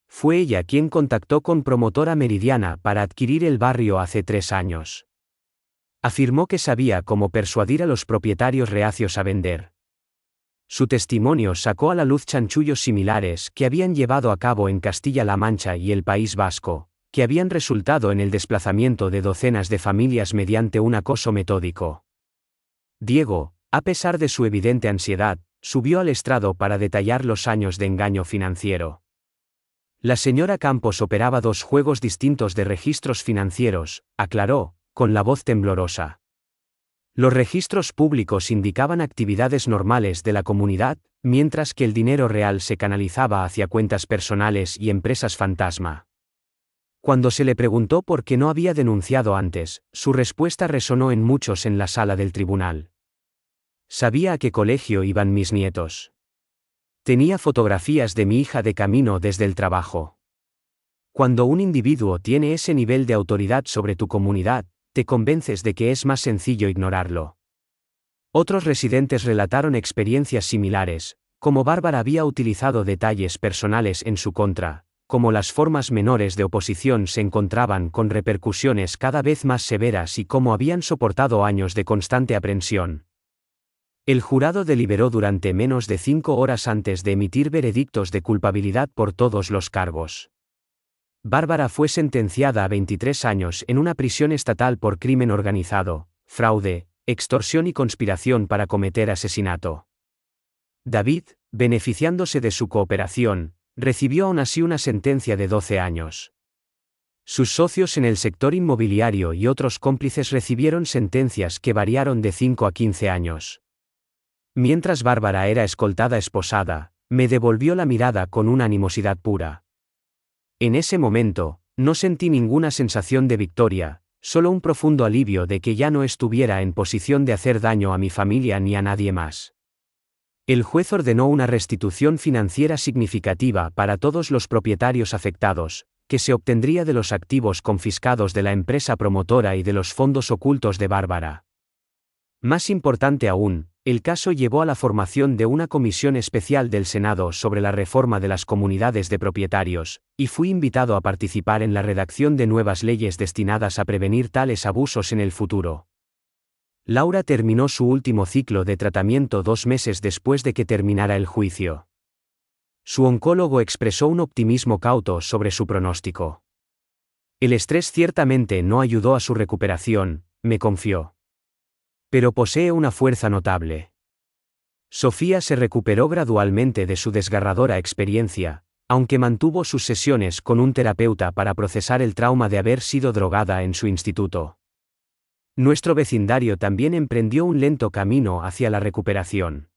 Fue ella quien contactó con Promotora Meridiana para adquirir el barrio hace 3 años. Afirmó que sabía cómo persuadir a los propietarios reacios a vender. Su testimonio sacó a la luz chanchullos similares que habían llevado a cabo en Castilla-La Mancha y el País Vasco, que habían resultado en el desplazamiento de docenas de familias mediante un acoso metódico. Diego, a pesar de su evidente ansiedad, subió al estrado para detallar los años de engaño financiero. La señora Campos operaba 2 juegos distintos de registros financieros, aclaró, con la voz temblorosa. Los registros públicos indicaban actividades normales de la comunidad, mientras que el dinero real se canalizaba hacia cuentas personales y empresas fantasma. Cuando se le preguntó por qué no había denunciado antes, su respuesta resonó en muchos en la sala del tribunal. Sabía a qué colegio iban mis nietos. Tenía fotografías de mi hija de camino desde el trabajo. Cuando un individuo tiene ese nivel de autoridad sobre tu comunidad, te convences de que es más sencillo ignorarlo. Otros residentes relataron experiencias similares, como Bárbara había utilizado detalles personales en su contra, como las formas menores de oposición se encontraban con repercusiones cada vez más severas y cómo habían soportado años de constante aprensión. El jurado deliberó durante menos de 5 horas antes de emitir veredictos de culpabilidad por todos los cargos. Bárbara fue sentenciada a 23 años en una prisión estatal por crimen organizado, fraude, extorsión y conspiración para cometer asesinato. David, beneficiándose de su cooperación, recibió aún así una sentencia de 12 años. Sus socios en el sector inmobiliario y otros cómplices recibieron sentencias que variaron de 5 a 15 años. Mientras Bárbara era escoltada esposada, me devolvió la mirada con una animosidad pura. En ese momento, no sentí ninguna sensación de victoria, solo un profundo alivio de que ya no estuviera en posición de hacer daño a mi familia ni a nadie más. El juez ordenó una restitución financiera significativa para todos los propietarios afectados, que se obtendría de los activos confiscados de la empresa promotora y de los fondos ocultos de Bárbara. Más importante aún, el caso llevó a la formación de una comisión especial del Senado sobre la reforma de las comunidades de propietarios, y fui invitado a participar en la redacción de nuevas leyes destinadas a prevenir tales abusos en el futuro. Laura terminó su último ciclo de tratamiento 2 meses después de que terminara el juicio. Su oncólogo expresó un optimismo cauto sobre su pronóstico. El estrés ciertamente no ayudó a su recuperación, me confió. Pero posee una fuerza notable. Sofía se recuperó gradualmente de su desgarradora experiencia, aunque mantuvo sus sesiones con un terapeuta para procesar el trauma de haber sido drogada en su instituto. Nuestro vecindario también emprendió un lento camino hacia la recuperación.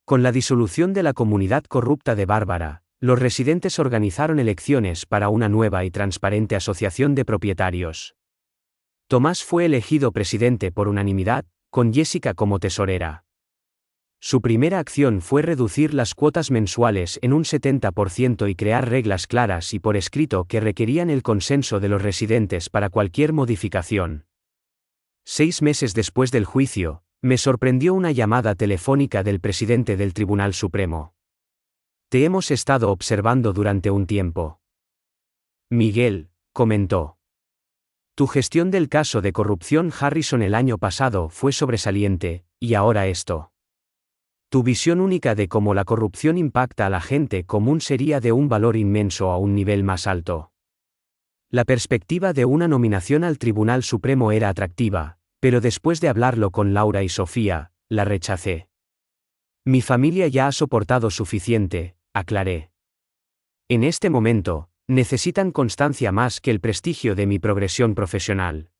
Con la disolución de la comunidad corrupta de Bárbara, los residentes organizaron elecciones para una nueva y transparente asociación de propietarios. Tomás fue elegido presidente por unanimidad, con Jessica como tesorera. Su primera acción fue reducir las cuotas mensuales en un 70% y crear reglas claras y por escrito que requerían el consenso de los residentes para cualquier modificación. 6 meses después del juicio, me sorprendió una llamada telefónica del presidente del Tribunal Supremo. Te hemos estado observando durante un tiempo. Miguel, comentó. Tu gestión del caso de corrupción Harrison el año pasado fue sobresaliente, y ahora esto. Tu visión única de cómo la corrupción impacta a la gente común sería de un valor inmenso a un nivel más alto. La perspectiva de una nominación al Tribunal Supremo era atractiva, pero después de hablarlo con Laura y Sofía, la rechacé. Mi familia ya ha soportado suficiente, aclaré. En este momento, necesitan constancia más que el prestigio de mi progresión profesional.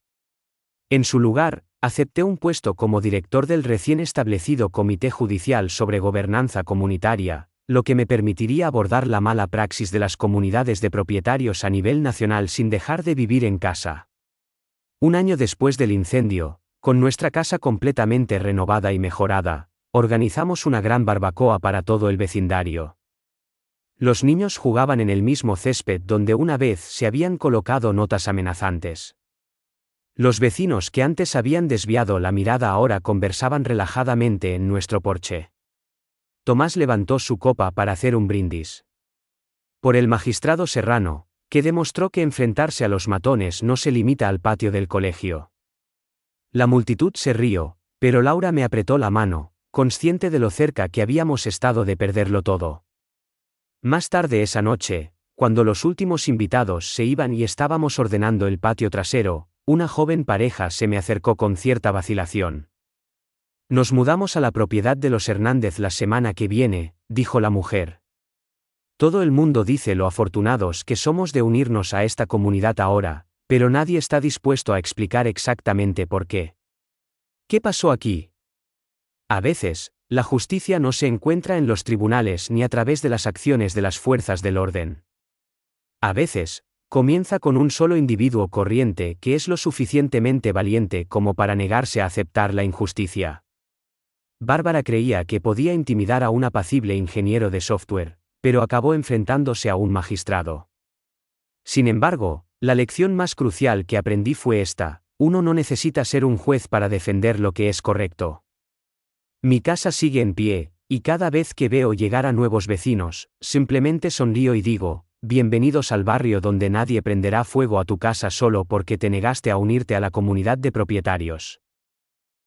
En su lugar, acepté un puesto como director del recién establecido Comité Judicial sobre Gobernanza Comunitaria, lo que me permitiría abordar la mala praxis de las comunidades de propietarios a nivel nacional sin dejar de vivir en casa. Un año después del incendio, con nuestra casa completamente renovada y mejorada, organizamos una gran barbacoa para todo el vecindario. Los niños jugaban en el mismo césped donde una vez se habían colocado notas amenazantes. Los vecinos que antes habían desviado la mirada ahora conversaban relajadamente en nuestro porche. Tomás levantó su copa para hacer un brindis. Por el magistrado Serrano, que demostró que enfrentarse a los matones no se limita al patio del colegio. La multitud se rió, pero Laura me apretó la mano, consciente de lo cerca que habíamos estado de perderlo todo. Más tarde esa noche, cuando los últimos invitados se iban y estábamos ordenando el patio trasero, una joven pareja se me acercó con cierta vacilación. Nos mudamos a la propiedad de los Hernández la semana que viene, dijo la mujer. Todo el mundo dice lo afortunados que somos de unirnos a esta comunidad ahora, pero nadie está dispuesto a explicar exactamente por qué. ¿Qué pasó aquí? A veces, la justicia no se encuentra en los tribunales ni a través de las acciones de las fuerzas del orden. A veces, comienza con un solo individuo corriente que es lo suficientemente valiente como para negarse a aceptar la injusticia. Bárbara creía que podía intimidar a un apacible ingeniero de software, pero acabó enfrentándose a un magistrado. Sin embargo, la lección más crucial que aprendí fue esta: uno no necesita ser un juez para defender lo que es correcto. Mi casa sigue en pie, y cada vez que veo llegar a nuevos vecinos, simplemente sonrío y digo, bienvenidos al barrio donde nadie prenderá fuego a tu casa solo porque te negaste a unirte a la comunidad de propietarios.